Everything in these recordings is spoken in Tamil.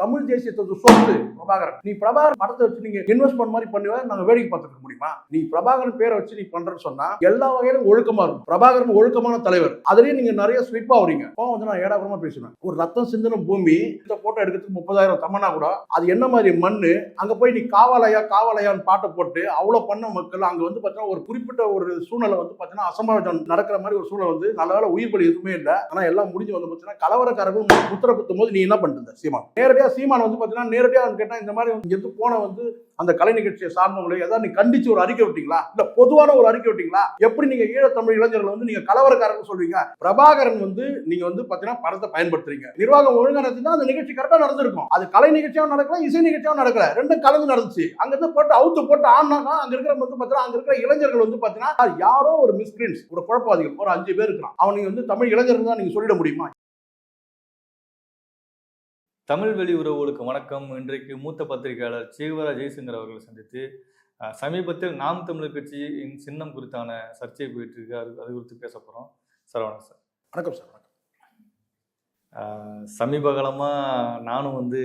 தமிழ் தேசியத்தை சொத்து பிரபாகரன். நீ பிரபாகரன் படத்தை வச்சு நீங்க இன்வெஸ்ட்மெண்ட் மாதிரி பண்ணுவ, நாங்க வேடிக்கை பார்த்துக்க முடியுமா? நீ பிரபாகரன் பேரை வச்சு நீ பண்றன்னு சொன்னா எல்லா வகையிலும் ஒழுக்கமா இருக்கும். பிரபாகரன் ஒழுக்கமான தலைவர். அதுலயே நீங்க நிறைய ஸ்வீப்பா வரீங்க. வந்து நான் ஏடாபுரமா பேசுவேன். ஒரு ரத்தம் சிந்தின பூமி இந்த போட்டோ எடுக்கிறதுக்கு 30,000 தமன்னா கூட அது என்ன மாதிரி மண்ணு, அங்க போய் நீ காவாலயான்னு பாட்டை போட்டு அவ்வளவு பண்ண மக்கள் அங்க வந்து பாத்தீங்கன்னா ஒரு குறிப்பிட்ட ஒரு சூழ்நிலை வந்து பாத்தீங்கன்னா அசம்பாவிதம் நடக்கிற மாதிரி ஒரு சூழ்நிலை வந்து நல்ல வேலை உயிர் பலி எதுவுமே இல்லை. ஆனா எல்லாம் முடிஞ்சு வந்து பாத்தீங்கன்னா கலவரக்காரர்கள் முத்திர குத்தும் போது நீ என்ன பண்றது? சீமான் நேரடியா வந்து பாத்தீங்கன்னா நேரடியா கேட்டா இந்த மாதிரி இங்க போன வந்து அந்த கலை நிகழ்ச்சியை சார்ந்தவங்களை ஏதாவது நீ கண்டிச்சு ஒரு அறிக்கை விட்டீங்களா? இல்ல பொதுவான ஒரு அறிக்கை விட்டீங்களா? எப்படி நீங்க ஈழத்தமிழ் இளைஞர்கள் வந்து நீங்க கலவரக்காரர்கள் சொல்வீங்க? பிரபாகரன் வந்து நீங்க வந்து பாத்தீங்கன்னா படத்தை பயன்படுத்துறீங்க. நிர்வாகம் ஒழுங்கா நடத்தினா அந்த நிகழ்ச்சி கரெக்டா நடந்திருக்கும். அது கலை நிகழ்ச்சியாவும் நடக்கல, இசை நிகழ்ச்சியாவும் நடக்கல, ரெண்டும் கலந்து நடந்துச்சு. அங்க இருந்து போட்டு அவுத்து போட்டு ஆனாங்க. அங்க இருக்கிற வந்து பாத்தீங்கன்னா அங்க இருக்கிற இளைஞர்கள் வந்து பாத்தீங்கன்னா யாரோ ஒரு மிஸ்கிரீன்ஸ், ஒரு குழப்பவாதிகள், ஒரு 5 பேர் இருக்கிறான். அவன் வந்து தமிழ் இளைஞர்கள் தான் நீங்க சொல்லிட முடியுமா? தமிழ் வெளி உறவுகளுக்கு வணக்கம். இன்றைக்கு மூத்த பத்திரிகையாளர் சேகுவரா ஜெய்சங்கர் அவர்களை சந்தித்து சமீபத்தில் நாம் தமிழர் கட்சியின் சின்னம் குறித்தான சர்ச்சை போயிட்டு இருக்கு. அது குறித்து பேச போகிறோம். சார் வணக்கம் சார். வணக்கம் சார். வணக்கம். சமீப காலமாக நானும் வந்து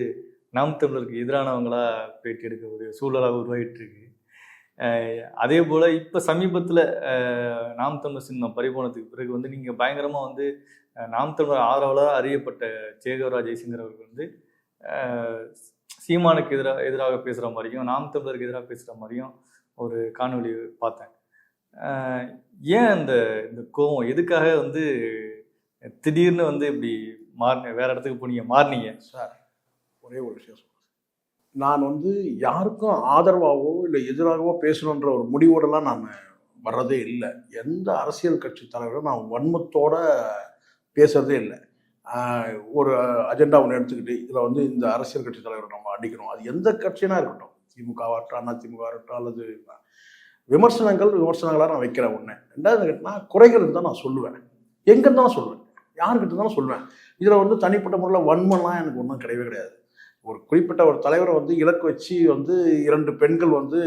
நாம் தமிழருக்கு எதிரானவங்களா பேட்டி எடுக்கக்கூடிய சூழலாக உருவாகிட்டு இருக்கு. அதே போல் இப்போ சமீபத்தில் நாம் தமிழர் சின்னம் பறிபோனதுக்கு பிறகு வந்து நீங்கள் பயங்கரமாக வந்து நாம் தமிழர் ஆதரவாளராக அறியப்பட்ட சேகுவரா ஜெய்சங்கர் அவர்கள் வந்து சீமானுக்கு எதிராக பேசுகிற மாதிரியும் நாம் தமிழருக்கு எதிராக பேசுகிற மாதிரியும் ஒரு காணொலி பார்த்தேன். ஏன் இந்த கோவம் எதுக்காக வந்து திடீர்னு வந்து இப்படி வேற இடத்துக்கு போனீங்க, மாறினீங்க? சார் ஒரே ஒரு விஷயம் சொல்றேன். நான் வந்து யாருக்கும் ஆதரவாகவோ இல்லை எதிராகவோ பேசணுன்ற ஒரு முடிவோடலாம் நான் வர்றதே இல்லை. எந்த அரசியல் கட்சி தலைவரும் நான் வன்மத்தோட பேசுறதே இல்லை. ஒரு அஜெண்டா ஒன்று எடுத்துக்கிட்டு இதில் வந்து இந்த அரசியல் கட்சி தலைவரை நம்ம அடிக்கணும், அது எந்த கட்சினா இருக்கட்டும், திமுகவாகட்டும் அதிமுக ஆகட்டும், அல்லது விமர்சனங்களாக நான் வைக்கிறேன். ஒன்று. ரெண்டாவது கேட்டினா குறைகள் தான் நான் சொல்லுவேன், எங்கே தான் சொல்லுவேன், யாருக்கிட்ட தான் சொல்லுவேன். இதில் வந்து தனிப்பட்ட முறையில் வன்மம்லாம் எனக்கு ஒன்றும் கிடையவே கிடையாது. ஒரு குறிப்பிட்ட ஒரு தலைவரை வந்து இலக்கு வச்சு வந்து 2 பெண்கள் வந்து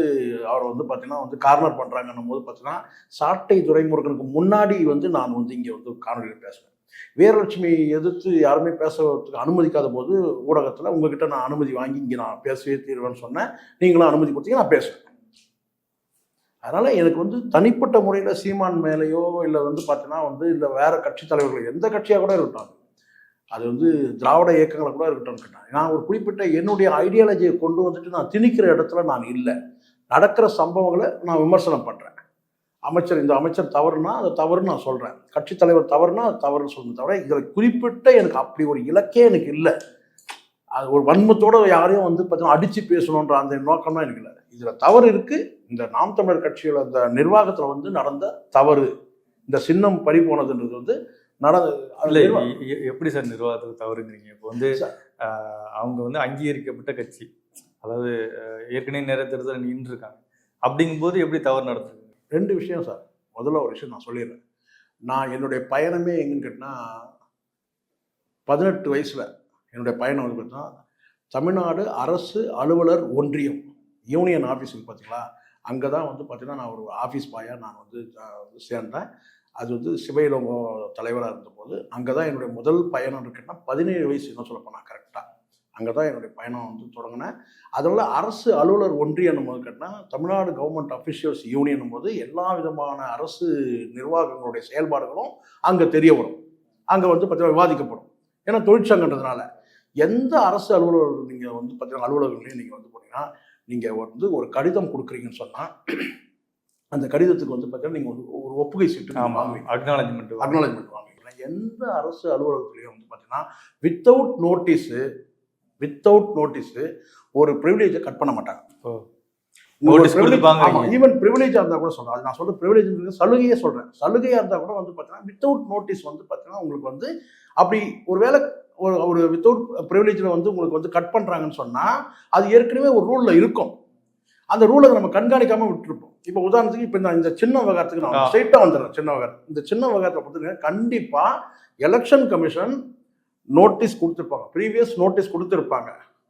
அவரை வந்து பார்த்தீங்கன்னா வந்து கார்னர் பண்ணுறாங்கன்னும் போது பார்த்தீங்கன்னா சாட்டை துரைமுருகனுக்கு முன்னாடி வந்து நான் வந்து இங்கே வந்து காணொலியில் பேசுவேன். வீரலட்சுமி எதிர்த்து யாருமே பேசுறதுக்கு அனுமதிக்காத போது ஊடகத்தில் உங்ககிட்ட நான் அனுமதி வாங்கி இங்கே நான் பேசவே தீர்வேன்னு சொன்னேன். நீங்களும் அனுமதி கொடுத்தீங்க, நான் பேசுவேன். அதனால் எனக்கு வந்து தனிப்பட்ட முறையில் சீமான் மேலேயோ இல்லை வந்து பார்த்தீங்கன்னா வந்து இல்லை வேறு கட்சி தலைவர்கள் எந்த கட்சியாக கூட இருக்கட்டும், அது வந்து திராவிட இயக்கங்களை கூட இருக்கட்டும் கேட்டான். நான் ஒரு குறிப்பிட்ட என்னுடைய ஐடியாலஜியை கொண்டு வந்துட்டு நான் திணிக்கிற இடத்துல நான் இல்லை. நடக்கிற சம்பவங்களை நான் விமர்சனம் பண்ணுறேன். இந்த அமைச்சர் தவறுனா அது தவறுன்னு நான் சொல்கிறேன், கட்சி தலைவர் தவறுனா அது தவறுன்னு சொல்லுங்க தவிர இதில் குறிப்பிட்ட எனக்கு அப்படி ஒரு இலக்கே எனக்கு இல்லை. அது ஒரு வன்மத்தோடு யாரையும் வந்து பார்த்தீங்கன்னா அடித்து பேசணுன்ற அந்த நோக்கம் தான் எனக்கு இல்லை. இதில் தவறு இருக்குது. இந்த நாம் தமிழர் கட்சியில் அந்த நிர்வாகத்தில் வந்து நடந்த தவறு, இந்த சின்னம் பறி போனதுன்றது வந்து எப்படி சார் நிர்வாகத்துக்கு தவறுங்கிறீங்க? இப்போ வந்து அவங்க வந்து அங்கீகரிக்கப்பட்ட கட்சி, அதாவது ஏற்கனவே நிறைய தேர்தல் நின்று இருக்காங்க. அப்படிங்கும்போது எப்படி தவறு நடத்துது? 2 விஷயம் சார். முதல்ல ஒரு விஷயம் நான் சொல்லிடுறேன். நான் என்னுடைய பயணமே எங்கன்னு கேட்டால் 18 வயசில் என்னுடைய பயணம் வந்து பார்த்தீங்கன்னா தமிழ்நாடு அரசு அலுவலர் ஒன்றியம் யூனியன் ஆஃபீஸுக்கு பார்த்தீங்களா, அங்கே தான் வந்து பார்த்தீங்கன்னா நான் ஒரு ஆஃபீஸ் பாயாக நான் வந்து சேர்ந்தேன். அது வந்து சிவயிலங்கோ தலைவராக இருந்தபோது அங்கே தான் என்னுடைய முதல் பயணம் இருக்குன்னா 17 வயசு என்ன சொல்லப்போனால் கரெக்டாக அங்கே தான் என்னுடைய பயணம் வந்து தொடங்கினேன். அதனால அரசு அலுவலர் ஒன்றியம் போது கேட்டால் தமிழ்நாடு கவர்மெண்ட் அஃபிஷியல்ஸ் யூனியன் போது எல்லா விதமான அரசு நிர்வாகங்களுடைய செயல்பாடுகளும் அங்கே தெரிய வரும், அங்கே வந்து பார்த்தீங்கன்னா விவாதிக்கப்படும். ஏன்னா தொழிற்சங்கன்றதுனால எந்த அரசு அலுவலர் நீங்கள் வந்து பார்த்தீங்கன்னா அலுவலகங்களையும் நீங்கள் வந்து போனீங்கன்னா நீங்கள் வந்து ஒரு கடிதம் கொடுக்குறீங்கன்னு சொன்னால் அந்த கடிதத்துக்கு வந்து பார்த்தீங்கன்னா நீங்கள் ஒரு ஒப்புகை சீட்டு வாங்குவீங்க, அக்னாலஜ்மெண்ட் வாங்குவீங்க. எந்த அரசு அலுவலகத்துலையும் வந்து பார்த்தீங்கன்னா வித்தவுட் நோட்டீஸு ஒரு ப்ரிவிலேஜை கட் பண்ண மாட்டாங்க. ஈவன் ப்ரிவிலேஜாக இருந்தால் கூட சொல்கிறேன், அது நான் சொல்கிற ப்ரிவிலேஜ் சலுகையே சொல்கிறேன். சலுகையாக இருந்தால் கூட வந்து பார்த்தீங்கன்னா வித்தவுட் நோட்டீஸ் வந்து பார்த்தீங்கன்னா உங்களுக்கு வந்து அப்படி ஒரு வேலை ஒரு வித்தவுட் ப்ரிவிலேஜில் வந்து உங்களுக்கு வந்து கட் பண்ணுறாங்கன்னு சொன்னால் அது ஏற்கனவே ஒரு ரூலில் இருக்கும். அந்த ரூலை நம்ம கண்காணிக்காமல் விட்டுருப்போம். இப்போ உதாரணத்துக்கு இப்போ இந்த சின்ன விவகாரத்துக்கு நான் ஸ்ட்ரெயிட்டாக வந்துடுறேன். சின்ன விவகாரம், இந்த சின்ன விவகாரத்தை பொறுத்தவரைக்கும் கண்டிப்பாக எலெக்ஷன் கமிஷன் நோட்டீஸ் கொடுத்துருப்பாங்க, ப்ரீவியஸ் நோட்டீஸ் கொடுத்துருப்பாங்க.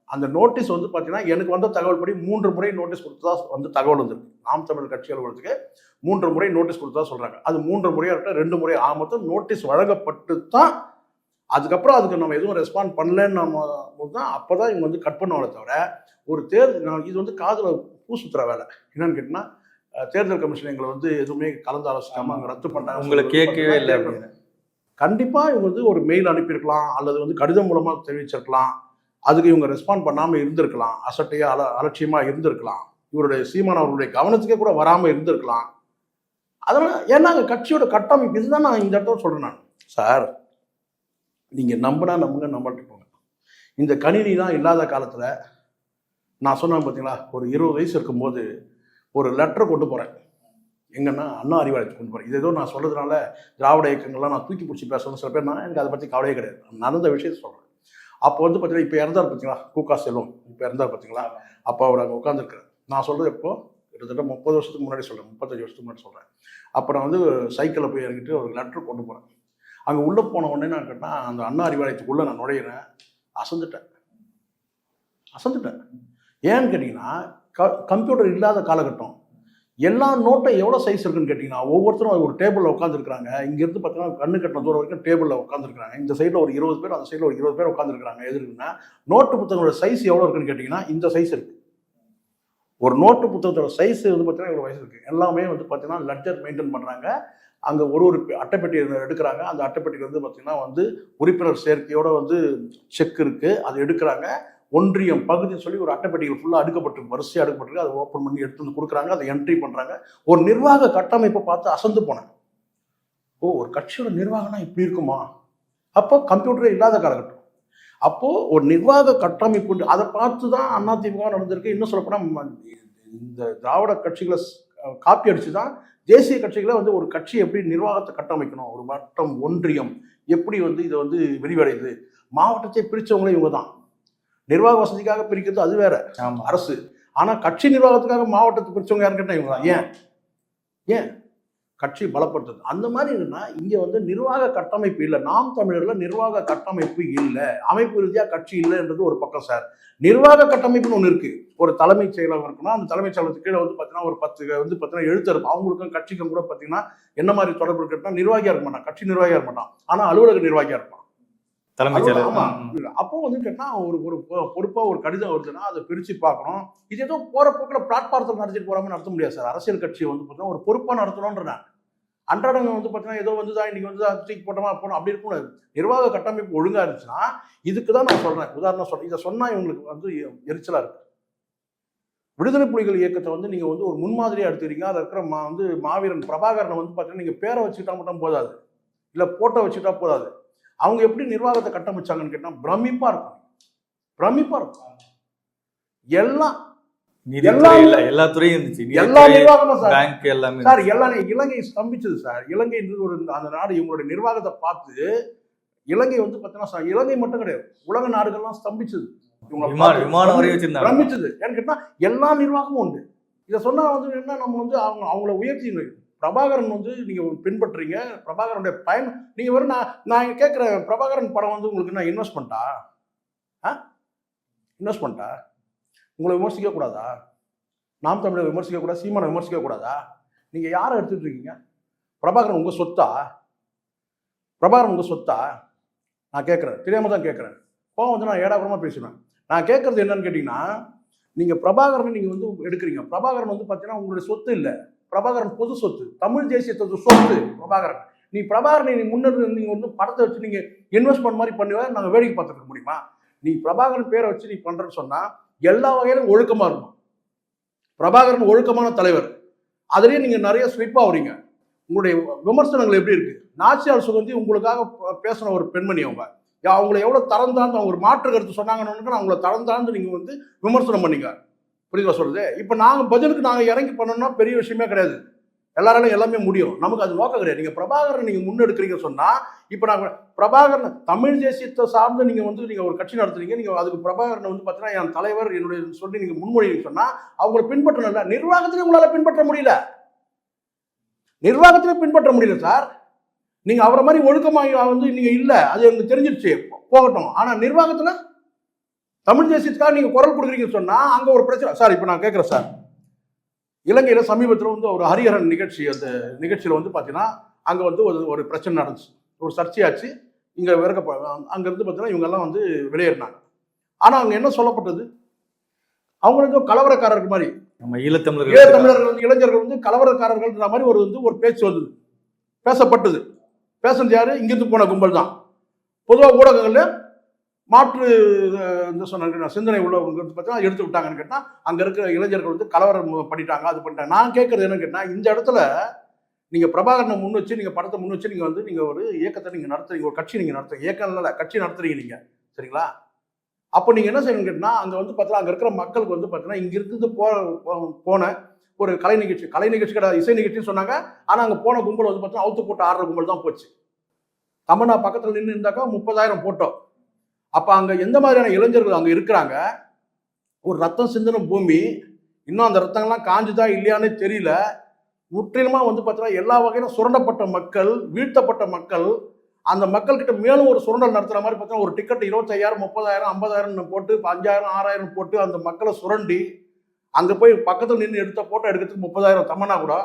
அந்த நோட்டீஸ் வந்து பார்த்தீங்கன்னா எனக்கு வந்த தகவல் படி 3 முறை நோட்டீஸ் கொடுத்ததா வந்து தகவல் வந்துருக்கு. நாம் தமிழ் கட்சி அலுவலகத்துக்கு 3 முறை நோட்டீஸ் கொடுத்ததா சொல்கிறாங்க. அது 3 முறையாக இருக்கட்டும் 2 முறை மொத்தம் நோட்டீஸ் வழங்கப்பட்டு தான் அதுக்கப்புறம் அதுக்கு நம்ம எதுவும் ரெஸ்பாண்ட் பண்ணலன்னு நம்ம தான் அப்போ தான் இவங்க வந்து கட் பண்ணுவாங்களே தவிர ஒரு தேர்தல் இது வந்து காதில் பூ சுற்றுற வேலை. என்னன்னு கேட்டிங்கன்னா தேர்தல் கமிஷன் எங்களை வந்து எதுவுமே கலந்து ஆலோசிக்காம அங்கே ரத்து பண்ணாங்க, உங்களை கேட்கவே இல்லை அப்படின்னு. கண்டிப்பாக இவங்க வந்து ஒரு மெயில் அனுப்பியிருக்கலாம் அல்லது வந்து கடிதம் மூலமாக தெரிவிச்சிருக்கலாம். அதுக்கு இவங்க ரெஸ்பாண்ட் பண்ணாமல் இருந்திருக்கலாம், அசட்டையாக அலட்சியமாக இருந்திருக்கலாம், இவருடைய சீமான் அவர்களுடைய கவனத்துக்கே கூட வராமல் இருந்திருக்கலாம். அதனால் ஏன்னா அங்கே கட்சியோட கட்டமைப்பு இதுதான் நான் இந்த இடத்துல சொல்கிறேன். நான் சார் நீங்கள் நம்பினா நம்புங்க, நம்பிட்டு போங்க. இந்த கணினி தான் இல்லாத காலத்தில் நான் சொன்னேன் பார்த்தீங்களா, ஒரு 20 வயசு இருக்கும்போது ஒரு லெட்டரை கொண்டு போகிறேன். எங்கன்னா அண்ணா அறிவாலயத்துக்கு கொண்டு போகிறேன். இது ஏதோ நான் சொல்கிறதுனால திராவிட இயக்கங்கள்லாம் நான் தூக்கி பிடிச்சி பேசணும்னு சில பேர், நான் எனக்கு அதை பற்றி கவலையே கிடையாது. நடந்த விஷயத்தை சொல்கிறேன். அப்போ வந்து பார்த்தீங்கன்னா இப்போ இறந்தார் பார்த்தீங்களா கூகா செல்வம், இப்போ இறந்தார் பார்த்தீங்களா, அப்போ அவர் அங்கே உட்காந்துருக்கார். நான் சொல்கிறது எப்போ கிட்டத்தட்ட 30 வருஷத்துக்கு முன்னாடி சொல்கிறேன், 35 வருஷத்துக்கு முன்னாடி சொல்கிறேன். அப்போ நான் வந்து சைக்கிளில் போய் இறங்கிட்டு ஒரு லெட்டர் கொண்டு போகிறேன். அங்கே உள்ளே போன உடனே நான் கேட்டால் அந்த அண்ணா அறிவாலயத்துக்குள்ளே நான் நுழையிறேன், அசந்துட்டேன். ஏன்னு கேட்டிங்கன்னா கம்ப்யூட்டர் இல்லாத காலகட்டம். எல்லா நோட்டும் எவ்வளோ சைஸ் இருக்குன்னு கேட்டிங்கன்னா ஒவ்வொருத்தரும் ஒரு டேபிளில் உட்காந்துருக்காங்க. இங்கேருந்து பார்த்தீங்கன்னா கண்ணு கட்டின தூரம் வரைக்கும் டேபிளில் உட்காந்துருக்காங்க. இந்த சைடில் ஒரு 20 பேர், அந்த சைடில் ஒரு 20 பேர் உட்காந்துருக்காங்க. எது இருக்குன்னா நோட்டு புத்தகங்களோட சைஸ் எவ்வளோ இருக்குன்னு கேட்டிங்கன்னா இந்த சைஸ் இருக்குது. ஒரு நோட்டு புத்தகத்தோட சைஸ் வந்து பார்த்தீங்கன்னா இவ்வளோ வயசு இருக்குது. எல்லாமே வந்து பார்த்தீங்கன்னா லெட்டர் மெயின்டைன் பண்ணுறாங்க. அங்கே ஒரு அட்டைப்பெட்டி எடுக்கிறாங்க. அந்த அட்டைப்பெட்டியில் வந்து பார்த்தீங்கன்னா வந்து உறுப்பினர் சேர்க்கையோட வந்து செக் இருக்குது, அது எடுக்கிறாங்க. ஒன்றியம் பகுதின்னு சொல்லி ஒரு அட்டைப்பெட்டிகள் ஃபுல்லாக அடுக்கப்பட்டிருக்கு, வரிசையாக அடுக்கப்பட்டிருக்கு. அதை ஓப்பன் பண்ணி எடுத்து வந்து கொடுக்குறாங்க, அதை என்ட்ரி பண்ணுறாங்க. ஒரு நிர்வாக கட்டமைப்பை பார்த்து அசந்து போனேன். ஒரு கட்சியோட நிர்வாகம்னா இப்படி இருக்குமா? அப்போ கம்ப்யூட்டரே இல்லாத காலகட்டம். அப்போது ஒரு நிர்வாக கட்டமைப்பு அதை பார்த்து தான் அதிமுக நடந்திருக்கு. இன்னும் சொல்லப்போனால் இந்த திராவிட கட்சிகளை காப்பி அடித்து தான் தேசிய கட்சிகளை வந்து ஒரு கட்சி எப்படி நிர்வாகத்தை கட்டமைக்கணும், ஒரு வட்டம் ஒன்றியம் எப்படி வந்து இதை வந்து விரிவடையுது. மாவட்டத்தை பிரித்தவங்களே இவங்க தான். நிர்வாக வசதிக்காக பிரிக்கிறது அது வேற அரசு. ஆனால் கட்சி நிர்வாகத்துக்காக மாவட்டத்தை பிரித்தவங்க யாருன்னு கேட்டால் இவங்க தான். ஏன் கட்சி பலப்படுத்துது. அந்த மாதிரி என்னன்னா இங்கே வந்து நிர்வாக கட்டமைப்பு இல்லை. நாம் தமிழர்ல நிர்வாக கட்டமைப்பு இல்லை, அமைப்பு ரீதியாக கட்சி இல்லைன்றது ஒரு பக்கம் சார். நிர்வாக கட்டமைப்புன்னு ஒன்று இருக்கு. ஒரு தலைமைச் செயலகம் இருக்குன்னா அந்த தலைமைச் செயலகத்துக்கு கீழே வந்து பார்த்தீங்கன்னா ஒரு 10 வந்து பார்த்தீங்கன்னா எழுத்தர் இருக்கும். அவங்களுக்கும் கட்சிக்கும் கூட பார்த்தீங்கன்னா என்ன மாதிரி தொடர்பு இருக்குன்னா நிர்வாகியாக இருக்க மாட்டான், கட்சி நிர்வாகியாக இருக்க மாட்டான், ஆனால் அலுவலக நிர்வாகியாக இருப்பான். அப்போ வந்து கேட்டா ஒரு பொறுப்பா ஒரு கடிதம் வருதுன்னா அதை பிரிச்சு பார்க்கணும். இது ஏதோ போற போக்கில் பிளாட்பாரத்தில் நடத்திட்டு போறாம நடத்த முடியாது சார். அரசியல் கட்சியை வந்து பார்த்தீங்கன்னா ஒரு பொறுப்பா நடத்தணும்ன்ற அன்றாடங்க வந்து பார்த்தீங்கன்னா ஏதோ வந்துதான் இன்னைக்கு வந்து தூக்கி போட்டோமா போனோம் அப்படி இருக்கக்கூடாது. நிர்வாக கட்டமைப்பு ஒழுங்கா இருந்துச்சுன்னா இதுக்கு தான் நான் சொல்றேன். உதாரணம் சொல்றேன், இதை சொன்னா இவங்களுக்கு வந்து எரிச்சலா இருக்கு. விடுதலை புலிகள் இயக்கத்தை வந்து நீங்க வந்து ஒரு முன்மாதிரியா எடுத்துக்கிறீங்க. அதில் இருக்கிற வந்து மாவீரன் பிரபாகரனை வந்து பார்த்தீங்கன்னா நீங்க பேரை வச்சுக்கிட்டா மட்டும் போதாது, இல்லை போட்டோ வச்சுக்கிட்டா போதாது. அவங்க எப்படி நிர்வாகத்தை கட்டமைச்சாங்கன்னு கேட்டா பிரமிப்பா இருக்கும். எல்லாம் எல்லா துறையும் இருந்துச்சு, எல்லா நிர்வாகமும் சார் எல்லாமே இலங்கை ஸ்தம்பிச்சது சார். இலங்கை ஒரு அந்த நாடு இவங்களுடைய நிர்வாகத்தை பார்த்து இலங்கை வந்து பார்த்தீங்கன்னா இலங்கை மட்டும் கிடையாது, உலக நாடுகள்லாம் ஸ்தம்பிச்சது. பிரமிச்சது. ஏன்னு கேட்டா எல்லா நிர்வாகமும் உண்டு. இதை சொன்னா வந்து என்ன நம்ம வந்து அவங்கள உயர்த்தி பிரபாகரன் வந்து நீங்க பின்பற்றுறீங்க. பிரபாகரனுடைய பயன் நீங்க வரும். நான் கேட்கிறேன், பிரபாகரன் படம் வந்து உங்களுக்கு நான் இன்வெஸ்ட்மெண்ட்டா? உங்களை விமர்சிக்க கூடாதா? நாம் தமிழை விமர்சிக்க கூடாது, சீமானை விமர்சிக்க கூடாதா? நீங்க யாரை எடுத்துட்டு இருக்கீங்க? பிரபாகரன் உங்க சொத்தா? நான் கேட்கிறேன், தெரியாம தான் கேட்கிறேன். கோவம் வந்து நான் ஏடாபுரமா பேசுவேன். நான் கேட்கறது என்னன்னு கேட்டீங்கன்னா, நீங்க பிரபாகரனை நீங்க வந்து எடுக்கிறீங்க. பிரபாகரன் வந்து பாத்தீங்கன்னா உங்களுடைய சொத்து இல்லை. பிரபாகரன் பொது சொத்து, தமிழ் தேசியத்தோட சொத்து பிரபாகரன். நீ பிரபாகரனை நீ முன்னெடுத்து நீங்க வந்து படத்தை வச்சு நீங்க இன்வெஸ்ட்மெண்ட் மாதிரி பண்ணுவேன், நாங்கள் வேடிக்கை பார்த்துருக்க முடியுமா? நீ பிரபாகரன் பேரை வச்சு நீ பண்றேன்னு சொன்னா எல்லா வகையிலும் ஒழுக்கமா இருக்கும். பிரபாகரன் ஒழுக்கமான தலைவர். அதுலயே நீங்க நிறைய ஸ்லிப் ஆகுறீங்க. உங்களுடைய விமர்சனங்கள் எப்படி இருக்கு? நாச்சியார் சுகந்தி உங்களுக்காக பேசின ஒரு பெண்மணி. அவங்களை எவ்வளவு தரம் தாழ்ந்து அவங்க ஒரு மாற்று கருத்து சொன்னாங்கன்னு அவங்கள தரம் தாழ்ந்து நீங்க வந்து விமர்சனம் பண்ணீங்க. புரியுதா சொல்றது? இப்ப நாங்க பதிலுக்கு நாங்க இறங்கி பண்ணோம்னா பெரிய விஷயமே கிடையாது, எல்லாராலும் எல்லாமே முடியும். நமக்கு அது நோக்கம் கிடையாது. நீங்க பிரபாகரன் நீங்க முன்னெடுக்கிறீங்க சொன்னா, இப்ப நாங்க பிரபாகரன் தமிழ் தேசியத்தை சார்ந்து நீங்க வந்து நீங்க ஒரு கட்சி நடத்துறீங்க. நீங்க அதுக்கு பிரபாகரன் வந்து பாத்தீங்கன்னா என் தலைவர் என்னுடைய சொல்லி நீங்க முன்மொழிங்க சொன்னா அவங்களை பின்பற்றணும். நிர்வாகத்திலே உங்களால பின்பற்ற முடியல சார். நீங்க அவரை மாதிரி ஒழுக்கமாக வந்து நீங்க இல்ல, அது எனக்கு தெரிஞ்சிருச்சு, போகட்டும். ஆனா நிர்வாகத்துல தமிழ் தேசியத்துக்காக நீங்க குரல் கொடுக்குறீங்கன்னு சொன்னா அங்க ஒரு பிரச்சனை சார். இப்ப நான் கேட்கிறேன் சார், இலங்கையில சமீபத்தில் வந்து ஒரு ஹரிஹரன் நிகழ்ச்சி, அந்த நிகழ்ச்சியில வந்து பாத்தீங்கன்னா அங்க வந்து ஒரு பிரச்சனை நடந்துச்சு, ஒரு சர்ச்சையாச்சு. இங்கே அங்கேருந்து பார்த்தீங்கன்னா இவங்கெல்லாம் வந்து வெளியேறினாங்க. ஆனால் அங்கே என்ன சொல்லப்பட்டது, அவங்களுக்கு கலவரக்காரர்கள் மாதிரி நம்ம ஈழத்தமிழர்கள் வந்து இளைஞர்கள் வந்து கலவரக்காரர்கள்ன்ற மாதிரி ஒரு பேச்சு வந்தது, பேசப்பட்டது. பேசுறது யாரு? இங்கிருந்து போன கும்பல் தான். பொதுவாக ஊடகங்களில் மாற்று சொன்ன சிந்தனை உள்ளவங்க பார்த்தீங்கன்னா எடுத்து விட்டாங்கன்னு கேட்டால் அங்கே இருக்கிற இளைஞர்கள் வந்து கலவரம் பண்ணிட்டாங்க, அது பண்ணிட்டாங்க. நான் கேட்கறது என்னன்னு கேட்டால், இந்த இடத்துல நீங்கள் பிரபாகரனை முன் வச்சு நீங்கள் படத்தை முன் வச்சு நீங்கள் வந்து நீங்கள் ஒரு இயக்கத்தை நீங்கள் நடத்துறீங்க, ஒரு கட்சி நீங்கள் நடத்துறீங்க, இயக்கம் இல்லை கட்சி நடத்துறீங்க நீங்கள், சரிங்களா? அப்போ நீங்கள் என்ன செய்யணும்னு கேட்டால், அங்கே வந்து பார்த்தீங்கன்னா அங்கே இருக்கிற மக்களுக்கு வந்து பார்த்தீங்கன்னா இங்கிருந்து போன ஒரு கலை நிகழ்ச்சி கிடையாது, இசை நிகழ்ச்சின்னு சொன்னாங்க. ஆனால் அங்கே போன கும்பல் வந்து பார்த்தீங்கன்னா அவுத்து போட்டு ஆடுற கும்பல் தான் போச்சு. தமிழ்நா பக்கத்தில் நின்று இருந்தாக்கா 30,000 போட்டோம். அப்போ அங்கே எந்த மாதிரியான இளைஞர்கள் அங்கே இருக்கிறாங்க? ஒரு ரத்தம் சிந்தின பூமி, இன்னும் அந்த ரத்தங்கள்லாம் காஞ்சுதா இல்லையானே தெரியல. முற்றிலுமாக வந்து பார்த்தீங்கன்னா எல்லா வகையிலும் சுரண்டப்பட்ட மக்கள், வீழ்த்தப்பட்ட மக்கள். அந்த மக்கள்கிட்ட மேலும் ஒரு சுரண்டல் நடத்துகிற மாதிரி பார்த்தீங்கன்னா ஒரு டிக்கெட் 25,000 30,000 50,000 போட்டு 5,000 6,000 போட்டு அந்த மக்களை சுரண்டி அங்கே போய் பக்கத்தில் நின்று எடுத்த போட்டோ எடுக்கிறதுக்கு 30,000 தமன்னா கூட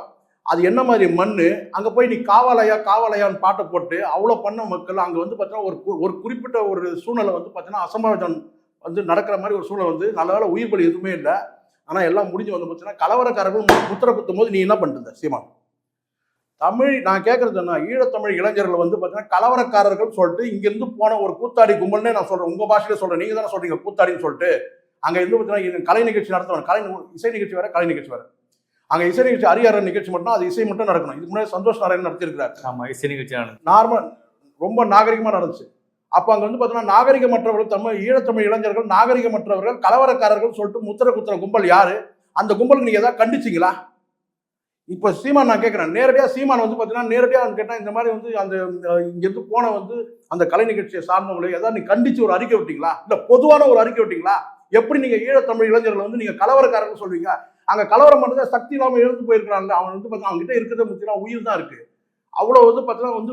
அது என்ன மாதிரி மண். அங்கே போய் நீ காவாலயான்னு பாட்டை போட்டு அவ்வளோ பண்ண மக்கள் அங்கே வந்து பார்த்தீங்கன்னா ஒரு குறிப்பிட்ட ஒரு சூழ்நிலை வந்து பார்த்தீங்கன்னா அசம்பாவிதம் வந்து நடக்கிற மாதிரி ஒரு சூழ்நிலை வந்து நல்ல வேலை உயிர் பலி எதுவுமே இல்லை. ஆனால் எல்லாம் முடிஞ்சு வந்து பார்த்தீங்கன்னா கலவரக்காரர்கள் முத்திர குத்தும் போது நீ என்ன பண்ணுற சீமான்? நான் கேட்கறது என்ன, ஈழத்தமிழ் இளைஞர்கள் வந்து பார்த்தீங்கன்னா கலவரக்காரர்கள் சொல்லிட்டு இங்கேருந்து போன ஒரு கூத்தாடி கும்பல்னே நான் சொல்கிறேன், உங்கள் பாஷையில சொல்கிறேன், நீங்கள் தானே சொல்கிறீங்க கூத்தாடின்னு சொல்லிட்டு. அங்கே இருந்து பார்த்தீங்கன்னா கலை நிகழ்ச்சி நடத்துவாங்க, இசை நிகழ்ச்சி வேறு கலை நிகழ்ச்சி வேறு. அங்கே இசை நிகழ்ச்சி ஹரிஹரன் நிகழ்ச்சி மட்டும், அது இசை மட்டும் நடக்கணும். இதுக்கு முன்னாடி சந்தோஷ் நாராயணன் நடத்தியிருக்கிறார். ஆமாம், இசை நிகழ்ச்சி நார்மல் ரொம்ப நாகரிகமாக நடந்துச்சு. அப்போ அங்கே வந்து பார்த்தீங்கன்னா நாகரிகமற்றவர்கள், ஈழத்தமிழ் இளைஞர்கள் நாகரிகமற்றவர்கள் கலவரக்காரர்கள் சொல்லிட்டு முத்திர குத்துற கும்பல் யாரு? அந்த கும்பலுக்கு நீங்கள் ஏதாவது கண்டிச்சிங்களா? இப்போ சீமான் நான் கேட்குறேன், நேரடியாக சீமான் வந்து பார்த்தீங்கன்னா நேரடியாக கேட்டால் இந்த மாதிரி வந்து அந்த இங்கேருந்து போன வந்து அந்த கலை நிகழ்ச்சியை சார்ந்தவங்களை ஏதாவது நீ கண்டிச்சு ஒரு அறிக்கை விட்டீங்களா? இல்லை பொதுவான ஒரு அறிக்கை விட்டீங்களா? எப்படி நீங்கள் ஈழத்தமிழ் இளைஞர்கள் வந்து நீங்கள் கலவரக்காரர்கள் சொல்வீங்க? அங்கே கலவரம் பண்ணுறத சக்தி இல்லாமல் இழந்து போயிருக்கிறாங்க. அவன் வந்து பார்த்தீங்கன்னா அவங்ககிட்ட இருக்கிறத பார்த்தீங்கன்னா உயிர் தான் இருக்குது. அவ்வளோ வந்து பார்த்தீங்கன்னா வந்து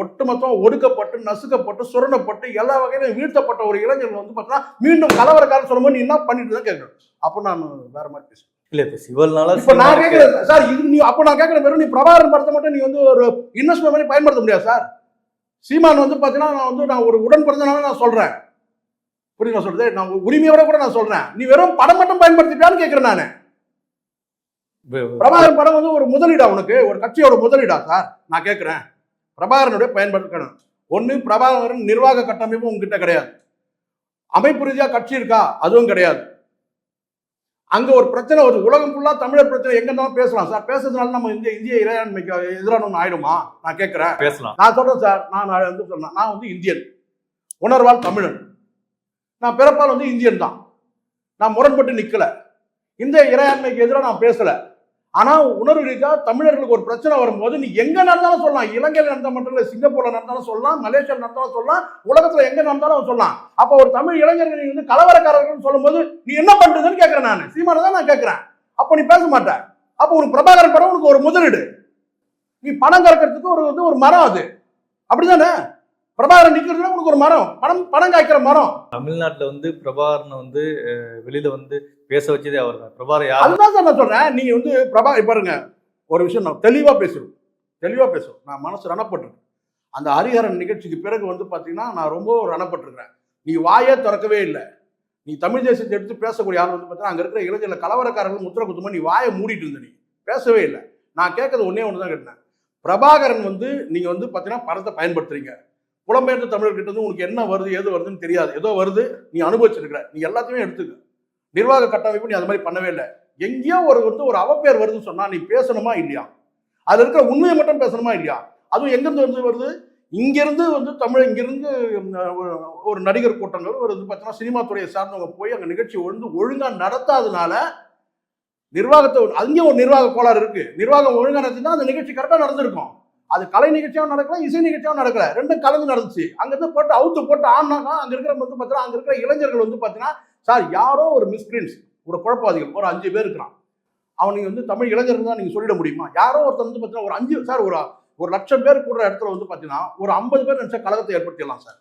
ஒட்டுமொத்தம் ஒடுக்கப்பட்டு நசுக்கப்பட்டு சுரண்டப்பட்டு எல்லா வகையிலும் வீழ்த்தப்பட்ட ஒரு இளைஞர்கள் வந்து பார்த்தீங்கன்னா மீண்டும் கலவரக்காரன் சொல்லும்போது நீ என்ன பண்ணிட்டு தான் கேட்குறேன். அப்போ நான் வேற மாதிரி பேசுவேன். இல்லை இப்போ சிவல்னால இப்போ நான் கேட்குறேன் சார், இது நீ அப்போ நான் கேட்குறேன், வெறும் நீ பிரபாகரன் படத்தை மட்டும் நீ வந்து ஒரு இன்வெஸ்ட்மெண்ட் பண்ணி பயன்படுத்த முடியாது சார். சீமான் வந்து பார்த்தீங்கன்னா நான் ஒரு உடன் பிறந்தனால நான் சொல்கிறேன், புரியுது நான் சொல்றது, நான் உரிமையோட கூட நான் சொல்கிறேன். நீ வெறும் படம் மட்டும் பயன்படுத்திட்டான்னு கேட்குறேன் நான். பிரபாகரன் படம் வந்து ஒரு முதலீடா, உனக்கு ஒரு கட்சியோட முதலீடா சார்? நான் கேட்கிறேன். பிரபாகரனுடைய பயன்படுத்தணும். ஒண்ணு, பிரபாகரன் நிர்வாக கட்டமைப்பு உங்ககிட்ட கிடையாது. அமைப்பு ரீதியா கட்சி இருக்கா? அதுவும் கிடையாது. அங்க ஒரு பிரச்சனை வருது, உலகம் ஃபுல்லா தமிழர் பிரச்சனை எங்க இருந்தாலும் பேசலாம் சார். பேசுறதுனால நம்ம இந்திய இறையாண்மைக்கு எதிரான ஆயிடுமா? நான் கேட்கிறேன். பேசலாம். நான் சொல்றேன் சார், நான் வந்து சொன்னேன், நான் வந்து இந்தியன், உணர்வால் தமிழன், நான் பிறப்பால் வந்து இந்தியன் தான். நான் முரண்பட்டு நிக்கல, இந்த இறையாண்மைக்கு எதிராக நான் பேசல. ஆனா உணர்வு ரீதியா தமிழர்களுக்கு ஒரு பிரச்சனை வரும்போது நீ எங்க நடந்தாலும் சொல்லலாம். இலங்கையில் நடந்த மட்டும் இல்லை, சிங்கப்பூர்ல நடந்தாலும் சொல்லலாம், மலேசியா நடந்தாலும் சொல்லலாம், உலகத்துல எங்க நடந்தாலும் சொல்லலாம். அப்ப ஒரு தமிழ் இளைஞர்கள் நீ வந்து கலவரக்காரர்கள் சொல்லும் போது நீ என்ன பண்றதுன்னு கேட்கிறேன். நான் சீமான தான் நான் கேட்கிறேன். அப்ப நீ பேச மாட்டேன். அப்ப உனக்கு பிரபாகரன் படம் உனக்கு ஒரு முதலீடு, நீ பணம் கறக்கிறதுக்கு ஒரு மரம், அது அப்படிதானே? பிரபாகரன் நிக்கிறதுல உனக்கு ஒரு மரம், பணம் காய்க்கிற மரம். தமிழ்நாட்டுல வந்து பிரபாகரன் வந்து வெளியில வந்து பேச வச்சதே அவர் தான். பிரபாகரன் யார்? அதுதான் சார் நான் சொல்றேன். நீங்க வந்து பாருங்க, ஒரு விஷயம் நான் தெளிவா பேசுறோம். நான் மனசு ரணப்பட்டிருக்கேன். அந்த ஹரிஹரன் நிகழ்ச்சிக்கு பிறகு வந்து பாத்தீங்கன்னா நான் ரொம்ப ரணப்பட்டிருக்கிறேன். நீ வாயே திறக்கவே இல்லை. நீ தமிழ் தேசத்தை எடுத்து பேசக்கூடிய ஆள் வந்து பார்த்தீங்கன்னா அங்க இருக்கிற இளைஞர்கள் கலவரக்காரர்கள் முத்திர குத்துமா நீ வாயை மூடிட்டு இருந்த, நீ பேசவே இல்லை. நான் கேட்கறது ஒன்னே ஒன்று தான் கேட்டேன். பிரபாகரன் வந்து நீங்க வந்து பாத்தீங்கன்னா படத்தை பயன்படுத்துறீங்க, புலம்பெயர்ந்த தமிழர்கிட்ட இருந்து உனக்கு என்ன வருது ஏது வருதுன்னு தெரியாது, ஏதோ வருது, நீ அனுபவிச்சிருக்கிற, நீ எல்லாத்தையுமே எடுத்துக்க. நிர்வாக கட்டமைப்பு நீ அது மாதிரி பண்ணவே இல்லை. எங்கேயோ ஒரு அவப்பேர் வருதுன்னு சொன்னா நீ பேசணுமா இல்லையா? அதுல இருக்கிற உண்மையை மட்டும் பேசணுமா இல்லையா? அதுவும் எங்கிருந்து வருது? இங்கிருந்து வந்து இங்கிருந்து ஒரு நடிகர் கூட்டங்கள் ஒரு பார்த்தீங்கன்னா சினிமா துறையை சார்ந்தவங்க போய் அங்க நிகழ்ச்சி ஒழுங்கா நடத்தாதனால நிர்வாகத்தை, அங்கேயும் ஒரு நிர்வாக கோளாறு இருக்கு. நிர்வாகம் ஒழுங்கா நடத்தினா அந்த நிகழ்ச்சி கரெக்டா நடந்திருக்கும். அது கலை நிகழ்ச்சியாகவும் நடக்கல, இசை நிகழ்ச்சியாகவும் நடக்கல, ரெண்டும் கலந்து நடந்துச்சு. அங்கிருந்து போட்டு அவுத்து போட்டு ஆனாங்க. அங்க இருக்கிற வந்து பார்த்தீங்கன்னா அங்க இருக்கிற இளைஞர்கள் வந்து பார்த்தீங்கன்னா சார் யாரோ ஒரு மிஸ்கிரீன்ஸ், ஒரு குழப்பவாதிகள் ஒரு 5 பேர் இருக்கிறான். அவன் நீங்க வந்து தமிழ் இளைஞர்கள் தான் நீங்க சொல்லிட முடியுமா? யாரோ ஒருத்தர் வந்து பார்த்தீங்கன்னா ஒரு 5 சார் ஒரு லட்சம் பேர் கூடுற இடத்துல வந்து பார்த்தீங்கன்னா ஒரு 50 பேர் நினைச்சா கலகத்தை ஏற்படுத்திடலாம் சார்.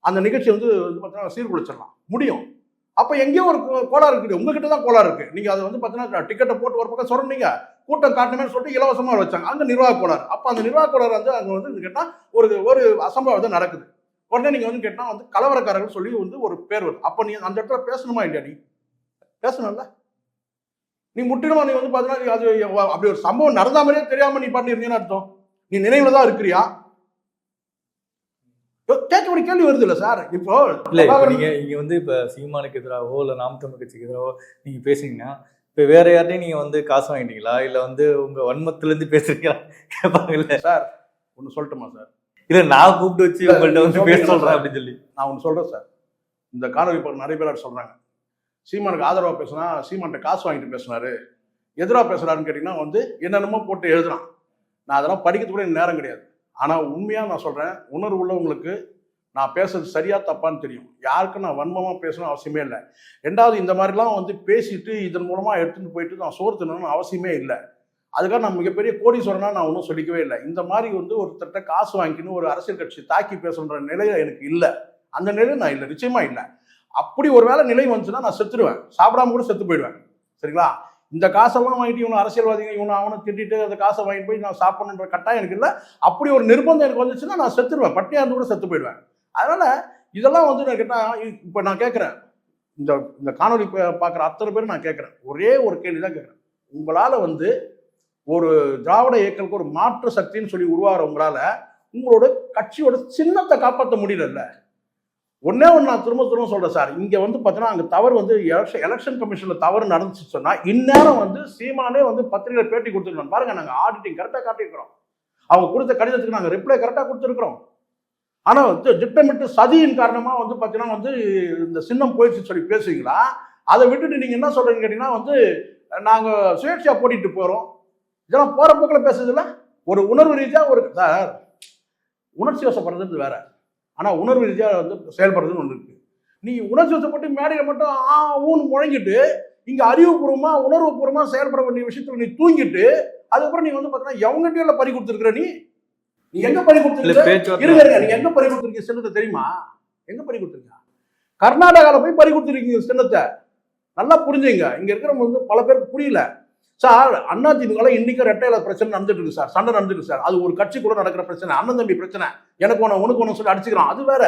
அந்த நிகழ்ச்சி வந்து பார்த்தீங்கன்னா சீர்குலைச்சிடலாம் முடியும். அப்ப எங்கேயோ ஒரு கோளாறு இருக்குது, உங்ககிட்ட தான் கோளாறு இருக்கு. நீங்க அதை வந்து பார்த்தீங்கன்னா டிக்கெட்டை போட்டு ஒரு பக்கம் சொல்றீங்க, கூட்டம் காட்டணும்னு சொல்லிட்டு இலவசமா வச்சாங்க. அங்க நிர்வாக கோளாறு. அப்ப அந்த நிர்வாக கோளாறு வந்து அங்க வந்து கேட்டா ஒரு அசம்பாவிதம் நடக்குது. உடனே நீங்க வந்து கேட்டா வந்து கலவரக்காரர்கள் சொல்லி வந்து ஒரு பேர் வருது. அப்ப நீ அந்த இடத்துல பேசணுமா இல்லையா? நீ பேசணும்ல. நீ முற்றிலுமா நீ வந்து பாத்தீங்கன்னா அது அப்படி ஒரு சம்பவம் நடந்த மாதிரியே தெரியாம நீ பாட்டு இருந்தீங்கன்னு அர்த்தம். நீ நினைவுல தான் இருக்கிறியா? கேட்கக்கூடிய கேள்வி வருது இல்ல சார். இப்போ இல்ல இப்ப நீங்க இங்க வந்து இப்ப சீமானுக்கு எதிராகவோ இல்ல நாம் தமிழ் கட்சிக்கு எதிராகவோ நீங்க பேசுனீங்கன்னா இப்ப வேற யார்ட்டையும் நீங்க வந்து காசு வாங்கிட்டீங்களா இல்ல வந்து உங்க வன்மத்துல இருந்து பேசுறீங்களா கேட்பாங்கல்ல சார். ஒன்னு சொல்லட்டுமா சார்? இல்ல நான் கூப்பிட்டு வச்சு உங்கள்ட்ட வந்து பேச சொல்றேன் அப்படின்னு சொல்லி நான் ஒன்னு சொல்றேன் சார். இந்த காணொலி நிறைய பேர் சொல்றாங்க சீமானுக்கு ஆதரவா பேசினா சீமான்கிட்ட காசு வாங்கிட்டு பேசினாரு, எதிராக பேசுறாருன்னு கேட்டீங்கன்னா வந்து என்னென்னமோ போட்டு எழுதுறான். நான் அதெல்லாம் படிக்கிறது கூட நேரம் கிடையாது. ஆனா உண்மையா நான் சொல்றேன், உணர்வு உள்ளவங்களுக்கு நான் பேசுறது சரியா தப்பான்னு தெரியும். யாருக்கும் நான் வன்மமா பேசணும் அவசியமே இல்லை. ரெண்டாவது இந்த மாதிரிலாம் வந்து பேசிட்டு இதன் மூலமா எடுத்துட்டு போயிட்டு நான் சோறு தின்னணும்னு அவசியமே இல்லை. அதுக்காக நான் மிகப்பெரிய கோடீஸ்வரனா நான் ஒன்றும் சொல்லிக்கவே இல்லை. இந்த மாதிரி வந்து ஒருத்தர்கிட்ட காசு வாங்கிக்கணும் ஒரு அரசியல் கட்சி தாக்கி பேசுன்ற நிலையை எனக்கு இல்லை. அந்த நிலையை நான் இல்லை, நிச்சயமா இல்லை. அப்படி ஒரு வேளை நிலை வந்துச்சுன்னா நான் செத்துருவேன், சாப்பிடாம கூட செத்து போயிடுவேன். சரிங்களா? இந்த காசெல்லாம் வாங்கிட்டு இவனை அரசியல்வாதிகள் இவனை அவனை திட்டிட்டு அந்த காசை வாங்கிட்டு போய் நான் சாப்பிடணுன்ற கட்டாயம் எனக்கு இல்லை. அப்படி ஒரு நிர்பந்தம் எனக்கு வந்துச்சுன்னா நான் செத்துருவேன், பட்டினியா இருந்து கூட செத்து போயிடுவேன். அதனால இதெல்லாம் வந்து நான் கேட்டா இப்ப நான் கேட்கிறேன், இந்த காணொலி பார்க்குற அத்தனை பேரும் நான் கேட்கிறேன், ஒரே ஒரு கேள்வி தான் கேட்கிறேன். உங்களால வந்து ஒரு திராவிட இயக்கங்களுக்கு ஒரு மாற்று சக்தின்னு சொல்லி உருவாகிறவங்களால உங்களோட கட்சியோட சின்னத்தை காப்பாற்ற முடியல. ஒன்னே ஒன்று நான் திரும்ப சொல்றேன் சார். இங்க வந்து பார்த்தீங்கன்னா அங்கே தவறு வந்து எலெக்ஷன் கமிஷன்ல தவறு நடந்துச்சு சொன்னா இந்நேரம் வந்து சீமானே வந்து பத்திரிகை பேட்டி கொடுத்துருக்கோம். பாருங்க, நாங்கள் ஆடிட்டிங் கரெக்டாக காட்டியிருக்கிறோம், அவங்க கொடுத்த கடிதத்துக்கு நாங்கள் ரிப்ளை கரெக்டாக கொடுத்துருக்கிறோம். ஆனா வந்து திட்டமிட்டு சதியின் காரணமா வந்து பார்த்தீங்கன்னா வந்து இந்த சின்னம் போயிடுச்சுன்னு சொல்லி பேசுவீங்களா? அதை விட்டுட்டு நீங்க என்ன சொல்றீங்கன்னு கேட்டீங்கன்னா வந்து நாங்க சுயேட்சையா போட்டிட்டு போறோம். இதெல்லாம் போற போக்கில் பேசுறதுல ஒரு உணர்வு ரீதியா ஒரு சார் உணர்ச்சி வசப்படுறது வேற, ஆனா உணர்வு ரீதியா வந்து செயல்படுறதுன்னு ஒன்று இருக்கு. நீ உணர்ச்சி வசப்பட்டு மேடையில மட்டும் ஊன்னு முழங்கிட்டு இங்க அறிவுபூர்வமா உணர்வுபூர்வமா செயல்பட வேண்டிய விஷயத்துல நீ தூங்கிட்டு அதுக்கப்புறம் நீ வந்து பார்த்தீங்கன்னா எவங்ககிட்ட பறி கொடுத்துருக்குற நீ எங்க பறி கொடுத்துருக்க? நீங்க எங்க பறி கொடுத்துருக்கீங்க சின்னத்தை தெரியுமா? எங்க பறி கொடுத்துருக்கீங்க? கர்நாடகாவில் போய் பறி கொடுத்துருக்கீங்க சின்னத்தை. நல்லா புரிஞ்சுங்க. இங்க இருக்கிறவங்க வந்து பல பேருக்கு புரியல சார். அதிமுக இன்னைக்கு ரெட்டையில பிரச்சனை நடந்துட்டு இருக்கு சார், சண்டை நடந்துட்டு சார். அது ஒரு கட்சி கூட நடக்கிற பிரச்சனை, அண்ணன் தம்பி பிரச்சனை, எனக்கு ஒன்று உனக்கு ஒன்று சொல்லி அடிச்சுக்கிறான், அது வேற.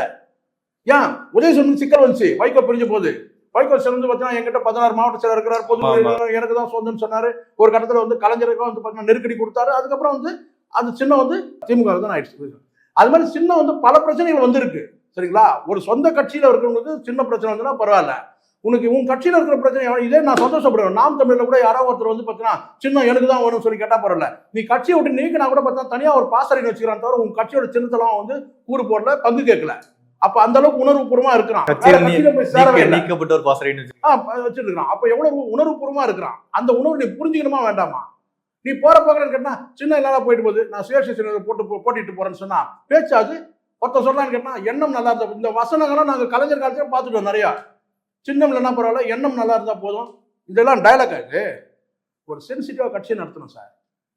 ஏன் உதயசூரியன் சிக்கல் வந்துச்சு, வைகோ பிரிஞ்ச போது வைகோ சேர்ந்து பார்த்தீங்கன்னா என்கிட்ட 16 மாவட்ட செயலர் இருக்கிறார், பொது எனக்கு தான் சொந்தம்னு சொன்னாரு. ஒரு கட்டத்தில் வந்து கலைஞருக்கு வந்து பார்த்தீங்கன்னா நெருக்கடி கொடுத்தாரு. அதுக்கப்புறம் வந்து அந்த சின்னம் வந்து திமுக தான் ஆயிடுச்சு. அது மாதிரி சின்னம் வந்து பல பிரச்சனைகள் வந்திருக்கு. சரிங்களா? ஒரு சொந்த கட்சியில இருக்கிறவங்களுக்கு சின்ன பிரச்சனை வந்துன்னா பரவாயில்ல, உனக்கு உன் கட்சியில இருக்கிற பிரச்சனை இதே நான் சந்தோஷப்படுவேன். நாம் தமிழ்ல கூட யாராவது ஒருத்தர் வந்து பார்த்தீங்கன்னா சின்னம் எனக்கு தான் வரும்னு சொல்லி கேட்டா பரவாயில்ல. நீ கட்சியை விட்டு நீக்கினா கூட பார்த்தா தனியா ஒரு பாசறைன்னு வச்சுக்கிறான் தவிர உன் கட்சியோட சின்னத்தெல்லாம் வந்து கூறு போடல, பங்கு கேட்கல. அப்ப அந்த அளவுக்கு உணர்வுபூர்வமா இருக்கிறான். நீக்கப்பட்ட ஒரு பாசறைன்னு வச்சிருக்கான். அப்ப எவ்வளவு உணர்வுபூர்வமா இருக்கிறான். அந்த உணர்வு நீ புரிஞ்சுக்கணுமா வேண்டாமா? நீ போற போகிறேன்னு கேட்டா சின்ன இல்லாத போயிட்டு போகுது, நான் சுயேட்சை சின்ன போட்டிட்டு போறேன்னு சொன்னா பேச்சாது ஒருத்தர் சொல்றான்னு கேட்டா எண்ணம் நல்லா இருந்தா இந்த வசனங்கள்லாம் நாங்க கலைஞர் காலத்துல பார்த்துட்டோம் நிறையா. சின்னம் இல்லைன்னா பரவாயில்ல, எண்ணம் நல்லா இருந்தா போதும். இதெல்லாம் டயலாக் ஆகுது. ஒரு சென்சிட்டிவா கட்சியை நடத்தணும் சார்.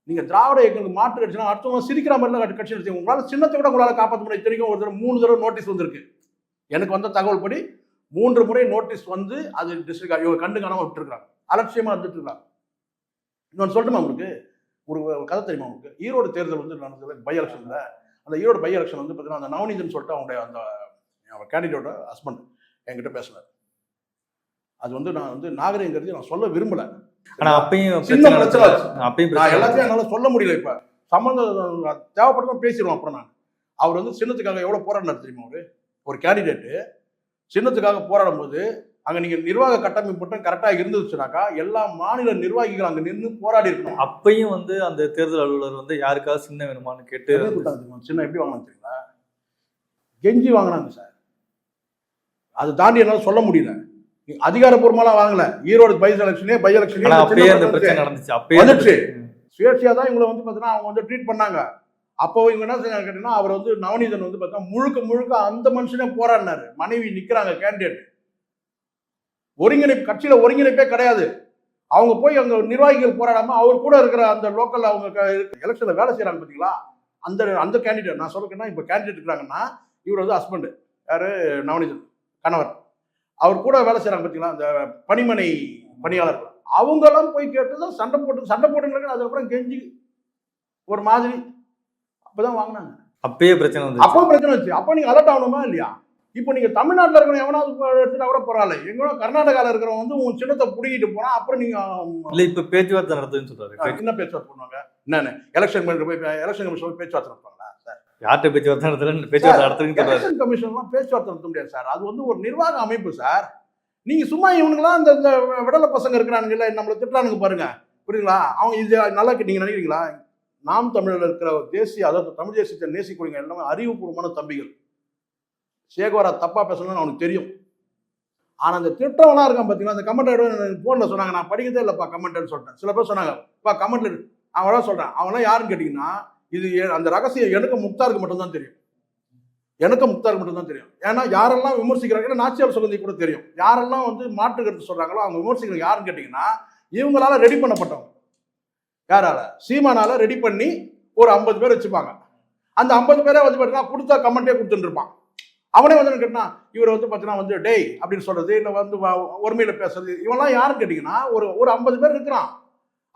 நீங்க திராவிட இயக்கங்களுக்கு மாற்று கட்சினா அடுத்தவங்க சிரிக்கிற மாதிரி கட்சி நடத்தி உங்களால சின்னத்தை கூட உங்களால காப்பாற்ற முடியும். இத்தனைக்கும் ஒரு தடவை 3 தடவை நோட்டீஸ் வந்திருக்கு. எனக்கு வந்த தகவல் படி 3 முறை நோட்டீஸ் வந்து அது டிஸ்ட்ரிக்ட் இவங்க கண்டு காணாம விட்டுருக்காங்க, அலட்சியமா இருந்துட்டு இருக்காங்க. இன்னொன்று சொல்லட்டுமா உங்களுக்கு? ஒரு கதை தெரியுமா உங்களுக்கு? ஈரோடு தேர்தல் வந்து நடந்தது பை எலெக்ஷன்ல. அந்த ஈரோடு பை எலெக்ஷன் வந்து பார்த்தீங்கன்னா அந்த நவநீதன் சொல்லிட்டு அவங்களுடைய அந்த கேண்டிடேட்டோட ஹஸ்பண்ட் என்கிட்ட பேசினார். அது வந்து நான் வந்து நாகரிகம் கருதி நான் சொல்ல விரும்பல. ஆனா அப்பயும் சின்ன பிரச்சனை நான் எல்லாத்தையும் என்னால சொல்ல முடியல. இப்ப சம்பந்தம் தேவைப்பட்டதான் பேசிடுவோம். அப்புறம் நான் அவர் வந்து சின்னத்துக்காக எவ்வளவு போராடினார் தெரியுமா? ஒரு கேண்டிடேட்டு சின்னத்துக்காக போராடும் போது அங்க நீங்க நிர்வாக கட்டமைப்பு மட்டும் கரெக்டா இருந்துச்சுனாக்கா எல்லா மாநில நிர்வாகிகள் அங்க நின்று போராடி இருக்கணும். அப்பயும் வந்து அந்த தேர்தல் அலுவலர் வந்து யாருக்காவது சின்ன வேணுமான்னு கேட்டு சின்ன எப்படி வாங்கினாங்க தெரியுங்களா? கெஞ்சி வாங்கினாங்க சார். அது தாண்டி என்னால சொல்ல முடியல. அதிகாரப்பூர்வமாலாம் வாங்கல. ஈரோடு பை எலெக்ஷனே வந்துச்சு. சுயேட்சையா தான் இவங்களை வந்து பார்த்தீங்கன்னா அவங்க வந்து ட்ரீட் பண்ணாங்க. அப்போ இவங்க என்ன செஞ்சாங்க கேட்டீங்கன்னா அவர் வந்து நவநீதன் வந்து பார்த்தா முழுக்க அந்த மனுஷனே போராடினாரு. மனைவி நிக்கிறாங்க கேண்டிடேட். ஒருங்கிணைப்பு கட்சியில ஒருங்கிணைப்பே கிடையாது. அவங்க போய் அங்க நிர்வாகிகள் போராடாம அவர் கூட இருக்கிற அந்த லோக்கல் அவங்க எலெக்ஷன்ல வேலை செய்யறாங்க பார்த்தீங்களா? அந்த கேண்டிடேட் நான் சொல்றேன்னா இப்ப கேண்டிடேட் இருக்கிறாங்கன்னா இவர் வந்து ஹஸ்பண்ட் யாரு நவநீதன் கணவர், அவர் கூட வேலை செய்யறாங்க பார்த்தீங்களா? அந்த பணிமனை பணியாளர்கள் அவங்கெல்லாம் போய் கேட்டுதான் சண்டை போட்டு அதுக்கப்புறம் கெஞ்சி ஒரு மாதிரி அப்பதான் வாங்கினாங்க. அப்பயே பிரச்சனை வந்து அப்போ பிரச்சனை வச்சு அப்போ நீங்க அலர்ட் ஆகணுமா இல்லையா? இப்போ நீங்க தமிழ்நாட்டில் இருக்கிற எவனாவது எடுத்துட்டா கூட பரவாயில்ல, எங்களோட கர்நாடகாவில் இருக்கிறவங்க வந்து உன் சின்னத்தை பிடிக்கிட்டு போனா அப்புறம் நீங்க இல்ல இப்ப பேச்சுவார்த்தை நடத்துன்னு சொல்றாரு. என்ன பேச்சுவார்த்தை பண்ணுவாங்க? என்னன்னு எலெக்ஷன் கமிஷன் போய் பேச்சுவார்த்தை நடத்துவாங்களா சார்? யார்கிட்ட பேச்சுவார்த்தை நடத்துறேன்னு பேச்சுவார்த்தை நடத்துறதுன்னு சொல்றாரு. எலெக்ஷன் கமிஷன்லாம் பேச்சுவார்த்தை நடத்த முடியாது சார். அது வந்து ஒரு நிர்வாக அமைப்பு சார். நீங்க சும்மா இவனுங்களாம் இந்த விடலை பசங்க இருக்கிறானுங்கல்ல, நம்மளை திட்டுறானுங்க பாருங்க, புரியுங்களா? அவங்க இது நல்லா நீங்க நினைக்கிறீங்களா? நாம் தமிழில் இருக்கிற தேசிய, அதாவது தமிழ் தேசியத்தை நேசிக்கூடியவங்க எல்லாமே அறிவுபூர்வமான தம்பிகள். சேகோரா தப்பா பேசணும்னு அவனுக்கு தெரியும். ஆனா அந்த திட்டம்லாம் இருக்கான் பார்த்தீங்கன்னா, அந்த கமெண்ட் போன்ல சொன்னாங்க, நான் படிக்கிறதே இல்லைப்பா கமெண்ட்னு சொல்லிட்டேன். சில பேர் சொன்னாங்க பா கமெண்ட்ல, அவன் சொல்றேன், அவன்லாம் யாருன்னு கேட்டீங்கன்னா, இது அந்த ரகசியம் எனக்கு முக்தாருக்கு மட்டும்தான் தெரியும். எனக்கு முக்தாருக்கு மட்டும்தான் தெரியும். ஏன்னா யாரெல்லாம் விமர்சிக்கிறாங்கன்னா நாச்சியார் சுகந்தி கூட தெரியும். யாரெல்லாம் வந்து மாற்று கருத்து சொல்றாங்களோ அவங்க விமர்சிக்கிறாங்க யாருன்னு கேட்டீங்கன்னா, இவங்களால ரெடி பண்ணப்பட்டவங்க. யாரால? சீமானால ரெடி பண்ணி ஒரு 50 பேர் வச்சுப்பாங்க. அந்த 50 பேரை வந்து பார்த்தீங்கன்னா கொடுத்தா கமெண்டே கொடுத்துட்டு இருப்பான். அவனே வந்து கேட்டா இவர் வந்து பார்த்தீங்கன்னா வந்து டேய் அப்படின்னு சொல்றது, இல்லை வந்து ஒருமையில பேசுறது, இவெல்லாம் யாருன்னு கேட்டீங்கன்னா ஒரு 50 பேர் இருக்கிறான்.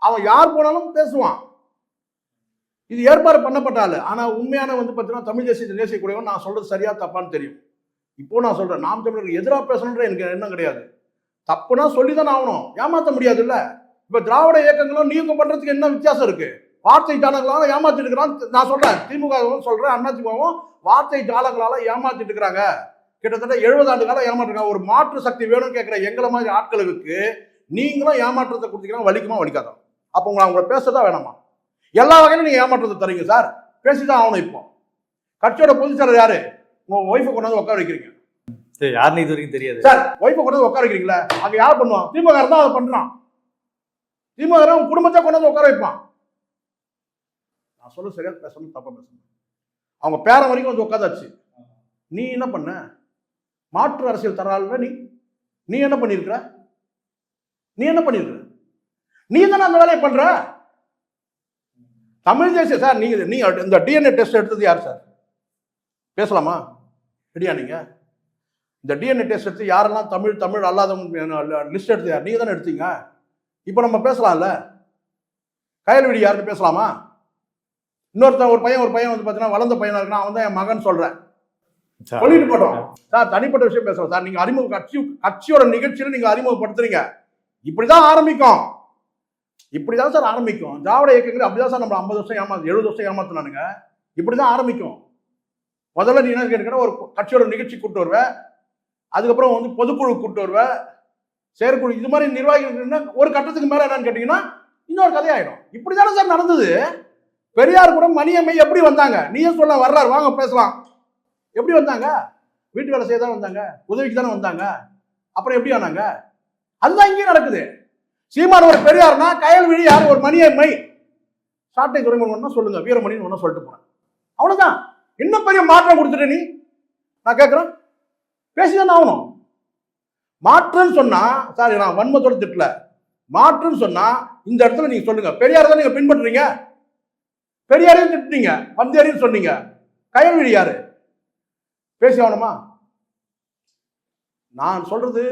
அவன் யார் போனாலும் பேசுவான். இது ஏற்பாடு பண்ணப்பட்டால. ஆனா உண்மையான வந்து பார்த்தீங்கன்னா தமிழ் தேசியத்தை நேசிக்கக்கூடியவன் நான் சொல்றது சரியா தப்பான்னு தெரியும். இப்போ நான் சொல்றேன், நாம் தமிழருக்கு எதிராக பேசணுன்ற எனக்கு எண்ணம் கிடையாது. தப்புனா சொல்லிதான் ஆகணும், ஏமாற்ற முடியாது இல்ல. இப்ப திராவிட இயக்கங்களும் நீங்க பண்றதுக்கு என்ன வித்தியாசம் இருக்கு? வார்த்தை ஜாலங்களால ஏமாத்திட்டு இருக்கிறான். நான் சொல்றேன், திமுகவும் சொல்றேன், அதிமுகவும் வார்த்தை ஜாலங்களால ஏமாத்திட்டு இருக்கிறாங்க. கிட்டத்தட்ட 70 ஆண்டு காலம் ஏமாற்றிருக்காங்க. ஒரு மாற்று சக்தி வேணும்னு கேட்கிற எங்களை மாதிரி ஆட்களுக்கு நீங்களும் ஏமாற்றத்தை கொடுத்தீங்கன்னா வலிக்குமா வலிக்காதான்? அப்போ உங்களை பேசதான் வேணாமா? எல்லா வகையிலும் நீங்க ஏமாற்றத்தை தரீங்க சார். பேசிதான் ஆகணும். இப்போ கட்சியோட பொதுச்செயலர் யாரு? உங்க ஒய்ஃபை கொண்டாந்து உட்கார வைக்கிறீங்க. யாருன்னு இது வரைக்கும் தெரியாது சார். ஒய்ஃபை கொண்டாந்து உட்கார வைக்கிறீங்களா? அங்க யார் பண்ணுவான்? திமுக தான் அதை பண்றான். திமுக குடும்பத்தை கொண்டாந்து உட்கார வைப்பான். நான் சொல்ல சரியா பேசணும் தப்பா பேசணும்? அவங்க பேர வரைக்கும் வந்து உட்காந்தாச்சு. நீ என்ன பண்ண? மாற்று அரசியல் தரால நீ என்ன பண்ணிருக்கிற? நீ என்ன பண்ணிருக்கிற? நீ தானே அந்த வேலையை பண்ற. தமிழ் தேசிய சார், நீங்க இந்த டிஎன்ஏ டெஸ்ட் எடுத்தது யார் சார்? பேசலாமா? ரெடியா? நீங்க இந்த டிஎன்ஏ டெஸ்ட் எடுத்து யாரெல்லாம் தமிழ் அல்லாதவங்க லிஸ்ட் எடுத்து யார்? நீங்க தானே எடுத்தீங்க. இப்போ நம்ம பேசலாம்ல. கயல்வெடி யாருன்னு பேசலாமா? இன்னொருத்தன் ஒரு பையன் வந்து பார்த்தீங்கன்னா வளர்ந்த பையனா இருக்குன்னா அவன் தான் என் மகன் சொல்றேன், சொல்லிட்டு போட்டோம் சார். தனிப்பட்ட விஷயம் பேசலாம் சார். நீங்க கட்சியோட நிகழ்ச்சியில நீங்க அறிமுகப்படுத்துறீங்க. இப்படிதான் ஆரம்பிக்கும். இப்படிதான் சார் ஆரம்பிக்கும். திராவிட இயக்கங்கள் அப்படிதான் சார் நம்ம 50 வருஷம் 70 வருஷம் ஏமாத்தினானுங்க. இப்படிதான் ஆரம்பிக்கும். முதல்ல நீ என்ன கேட்கிற, ஒரு கட்சியோட நிகழ்ச்சி கூப்பிட்டு வருவேன், அதுக்கப்புறம் வந்து பொதுக்குழு கூப்பிட்டு வருவேன், செயற்குழு, இது மாதிரி நிர்வாகிகள். ஒரு கட்டத்துக்கு மேல என்னன்னு கேட்டீங்கன்னா இன்னொரு கதையாயிடும். இப்படிதானே சார் நடந்தது. பெரியார் கூட மணியம்மை எப்படி வந்தாங்க? நீயே சொல்ல, வர்றாரு வாங்க பேசலாம். எப்படி வந்தாங்க? வீட்டு வேலை செய்ய தான் வந்தாங்க, உதவிக்கு தானே வந்தாங்க. அப்புறம் எப்படி ஆனாங்க? அதுதான் இங்கே நடக்குது. சீமான் ஒரு பெரியார்னா கயல்விழி யாரு? ஒரு மணியம்மை. சாட்டை துறைமுகம் சொல்லுங்க, வீரமணின்னு ஒன்னும் சொல்லிட்டு போறேன். அவ்வளவுதான். இன்னும் பெரிய மாற்றம் கொடுத்துட்டு நீ, நான் கேட்கிறேன், பேசிதான் ஆகணும். மாற்றுன்னு சொன்னா சார், நான் வன்மத்தோட திட்டல. மாற்றுன்னு சொன்னா இந்த இடத்துல நீங்க சொல்லுங்க, பெரியார் தான் நீங்க பின்பற்றுறீங்க. பெரியாரையும் திட்டுனீங்க, வந்தேரின்னு சொன்னீங்க. கயல்விழி யாரு? பேசி ஆகணுமா? நான் சொல்றது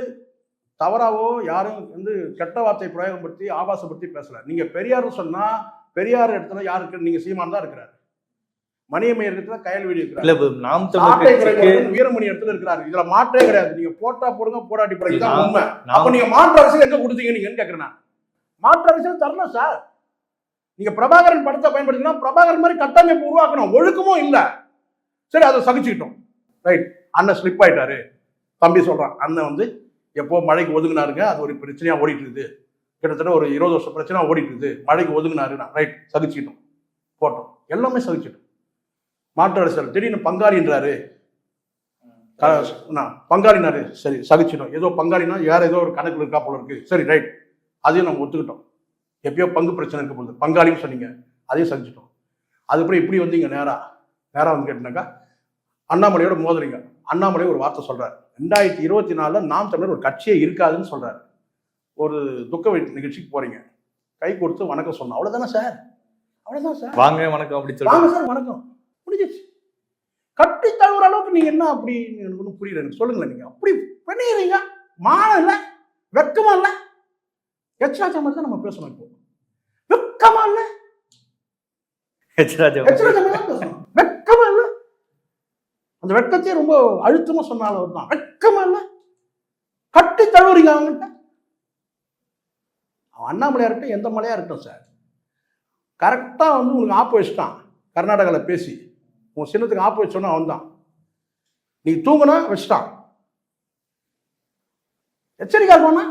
தவறாவோ யாரும் வந்து கெட்ட வார்த்தை பிரயோகப்படுத்தி ஆபாசப்படுத்தி பேசல. நீங்க பெரியார் சொன்னா பெரியார் இடத்துல யாருக்கு? நீங்க சீமான் தான் இருக்கிறார். மணியம்மை இடத்துல கயல்வெளி இருக்கிறார். வீரமணி இடத்துல இருக்கிறாரு. இதுல மாற்றே கிடையாது. நீங்க போட்டா போடுங்க, போராட்டி போடுங்க, இதான் உண்மை. அப்ப நீங்க மாற்று அரசியல் எங்க கொடுத்தீங்க நீங்கன்னு கேட்கிறேன். மாற்று அரசியல் தரணும் சார். நீங்க பிரபாகரன் படத்தை பயன்படுத்தினா பிரபாகரன் மாதிரி கட்டமைப்பு உருவாக்கணும். ஒழுக்கமும் இல்ல. சரி, அதை சகிச்சுக்கிட்டோம். ரைட். அண்ணன் ஸ்லிப் ஆயிட்டாரு. தம்பி சொல்றான், அண்ணன் வந்து எப்போ மழைக்கு ஒதுங்கினாருங்க, அது ஒரு பிரச்சனையா ஓடிட்டு இருக்குது. கிட்டத்தட்ட ஒரு 20 வருஷம் பிரச்சனை ஓடிட்டு இருக்குது. மழைக்கு ஒதுங்கினாரு. ரைட், சகிச்சுக்கிட்டோம், போட்டோம், எல்லாமே சகிச்சுட்டோம். மாற்று அரசியல் திடீர்னு பங்காளின்றாரு, பங்காளினாரு. சரி, சகிச்சிட்டோம். ஏதோ பங்காளினா வேற ஏதோ ஒரு கணக்குல இருக்கா போல இருக்கு. சரி, ரைட், அதையும் நம்ம ஒத்துக்கிட்டோம். எப்பயோ பங்கு பிரச்சனை இருக்க போகுது, பங்காளின்னு சொன்னீங்க, அதையும் சகிச்சிட்டோம். அதுக்கப்புறம் இப்படி வந்தீங்க நேரா வந்து கேட்டீங்கன்னாக்கா அண்ணாமலையோட மோதுறீங்க. அண்ணாமலை ஒரு வார்த்தை சொல்றாரு, 2024 நாம் தமிழர் ஒரு கட்சியே இருக்காதுன்னு சொல்றாரு. ஒரு துக்க நிகழ்ச்சிக்கு போறீங்க, கை கொடுத்து வணக்கம் சொன்னோம், அவ்வளவுதானே சார்? அவ்வளவுதான் சார். வாங்க வணக்கம் அப்படி சொல்லுங்க. வாங்க சார் வணக்கம், முடிஞ்சிச்சு. கட்டி தழுவுற அளவுக்கு நீங்க என்ன அப்படி எனக்கு ஒன்றும் புரியல. எனக்கு சொல்லுங்களேன், நீங்க அப்படி பண்ணிடுறீங்க. மானம் இல்லை, வெக்கமா இல்லை, எச்ச ராஜா மாதிரி தான் நம்ம பேசணும். இப்போ வெக்கமா இல்ல? ராஜா ராஜா மாதிரி தான் பேசணும். வெக்கமா இல்ல? அந்த வெக்கத்தையே ரொம்ப அழுத்தமா சொன்னால தான் வெக்கமா இல்ல? கட்டி தழுவுறீங்க அவங்ககிட்ட. அவன் அண்ணாமலையா இருக்கட்டும், எந்த மலையா இருக்கட்டும் சார், கரெக்டா வந்து உங்களுக்கு ஆப்பு வச்சுட்டான். கர்நாடகாவில் பேசி உன் சின்னத்துக்கு ஆப்பு வச்சோன்னா அவன் தான். நீ தூங்குனா வச்சுட்டான். எச்சரிக்கை இருக்கணும்னா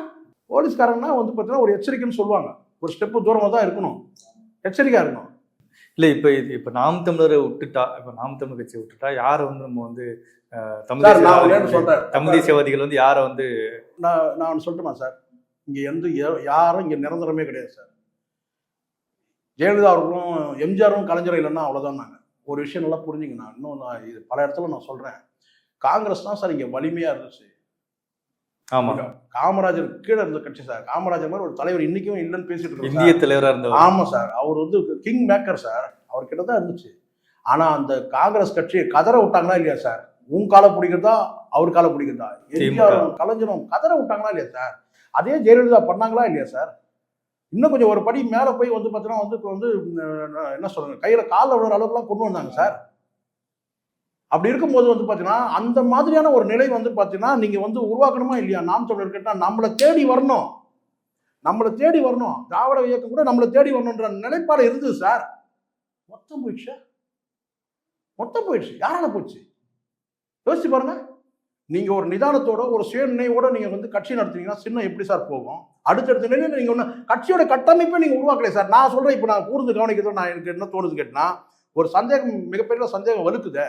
போலீஸ்காரங்கன்னா வந்து பார்த்தீங்கன்னா ஒரு எச்சரிக்கைன்னு சொல்லுவாங்க. ஒரு ஸ்டெப்பு தூரமாக தான் இருக்கணும், எச்சரிக்கையா இருக்கணும். இல்லை இப்போ நாம் தமிழரை விட்டுட்டா, இப்போ நாம் தமிழ் கட்சியை விட்டுட்டா யாரை வந்து நம்ம வந்து தமிழ் தேசியவாதிகள் வந்து யாரை வந்து நான் சொல்லட்டுமா சார்? இங்கே யாரும் இங்கே நிரந்தரமே கிடையாது சார். ஜெயலலிதா அவர்களும் எம்ஜிஆரும் கலைஞரும் இல்லைன்னா அவ்வளோதான். நாங்கள் ஒரு விஷயம் நல்லா புரிஞ்சுங்க. இன்னும் நான் இது பல இடத்துல நான் சொல்கிறேன். காங்கிரஸ் தான் சார் இங்கே வலிமையாக இருந்துச்சு. ஆமாம், காமராஜர் கீழே இருந்த கட்சி சார். காமராஜர் மாதிரி ஒரு தலைவர் இன்னைக்கும் இல்லைன்னு பேசிட்டு இருக்கோம். இந்திய தலைவராக இருந்தவர். ஆமாம் சார், அவர் வந்து கிங் மேக்கர் சார். அவர் கிட்ட தான் இருந்துச்சு. ஆனால் அந்த காங்கிரஸ் கட்சியை கதற விட்டாங்களா இல்லையா சார்? உன் காலை பிடிக்கிறதா அவர் காலை பிடிக்கிறதா? எம்ஜிஆரும் கலைஞரும் கதற விட்டாங்களா இல்லையா சார்? அதே ஜெயலலிதா பண்ணாங்களா இல்லையா சார்? இன்னும் கொஞ்சம் ஒரு படி மேலே போய் வந்து பார்த்தீங்கன்னா வந்து என்ன சொல்றாங்க, கையில் காலில் விழுற அளவுக்குலாம் கொண்டு வந்தாங்க சார். அப்படி இருக்கும்போது வந்து பார்த்தீங்கன்னா அந்த மாதிரியான ஒரு நிலை வந்து பார்த்தீங்கன்னா நீங்கள் வந்து உருவாக்கணுமா இல்லையா? நாம் தமிழர் கேட்டால் நம்மளை தேடி வரணும், நம்மளை தேடி வரணும். திராவிட இயக்கம் கூட நம்மளை தேடி வரணுன்ற நிலைப்பாடு இருந்தது சார். மொத்தம் போயிடுச்சு, மொத்தம் போயிடுச்சு. யாரால போச்சு யோசிச்சு பாருங்க. நீங்க ஒரு நிதானத்தோட ஒரு சுய நினைவோட நீங்க வந்து கட்சி நடத்துனீங்கன்னா சின்ன எப்படி சார் போகும்? அடுத்தடுத்த நிலையில நீங்க ஒன்று கட்சியோட கட்டமைப்பை நீங்க உருவாக்கல சார். நான் சொல்றேன், இப்போ நான் கூர்ந்து கவனிக்கிறதோ நான் எனக்கு என்ன தோணுது கேட்டா, ஒரு சந்தேகம், மிகப்பெரிய சந்தேகம் வலுக்குது.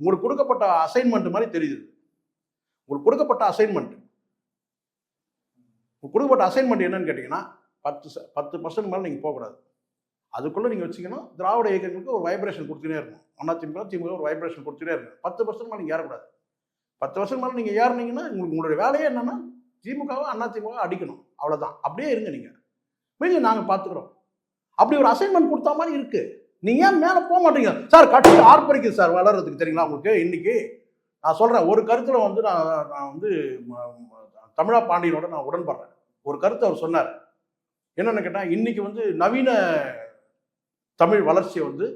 உங்களுக்கு கொடுக்கப்பட்ட அசைன்மெண்ட் மாதிரி தெரியுது. உங்களுக்கு கொடுக்கப்பட்ட அசைன்மெண்ட் என்னன்னு கேட்டீங்கன்னா 10% மேலே நீங்க போகக்கூடாது. அதுக்குள்ள நீங்க வச்சீங்கன்னா திராவிட இயக்கங்களுக்கு ஒரு வைப்ரேஷன் கொடுத்துட்டே இருக்கும். அதிமுக திமுக ஒரு வைப்ரேஷன் கொடுத்துட்டே இருக்கும். 10% மேலே நீங்க ஏறக்கூடாது. 10 வருஷம் மேலே நீங்க ஏறினீங்கன்னா உங்களுடைய வேலையே என்னன்னா திமுகவை அதிமுக அடிக்கணும், அவ்வளவுதான். அப்படியே இருங்க நீங்க, மீதி நாங்க பாத்துக்கிறோம். அப்படி ஒரு அசைன்மெண்ட் கொடுத்த மாதிரி இருக்கு. நீங்க ஏன் மேல போக மாட்டீங்க சார்? கட்சி ஆர்ப்பரிக்குது சார் வளர்றதுக்கு. தெரியுங்களா உங்களுக்கு? இன்னைக்கு நான் சொல்றேன், ஒரு கருத்துல வந்து நான் வந்து தமிழா பாண்டியனோட நான் உடன்படுறேன். ஒரு கருத்து அவர் சொன்னார். என்னன்னு கேட்டா, இன்னைக்கு வந்து நவீன தமிழ் வளர்ச்சியை வந்து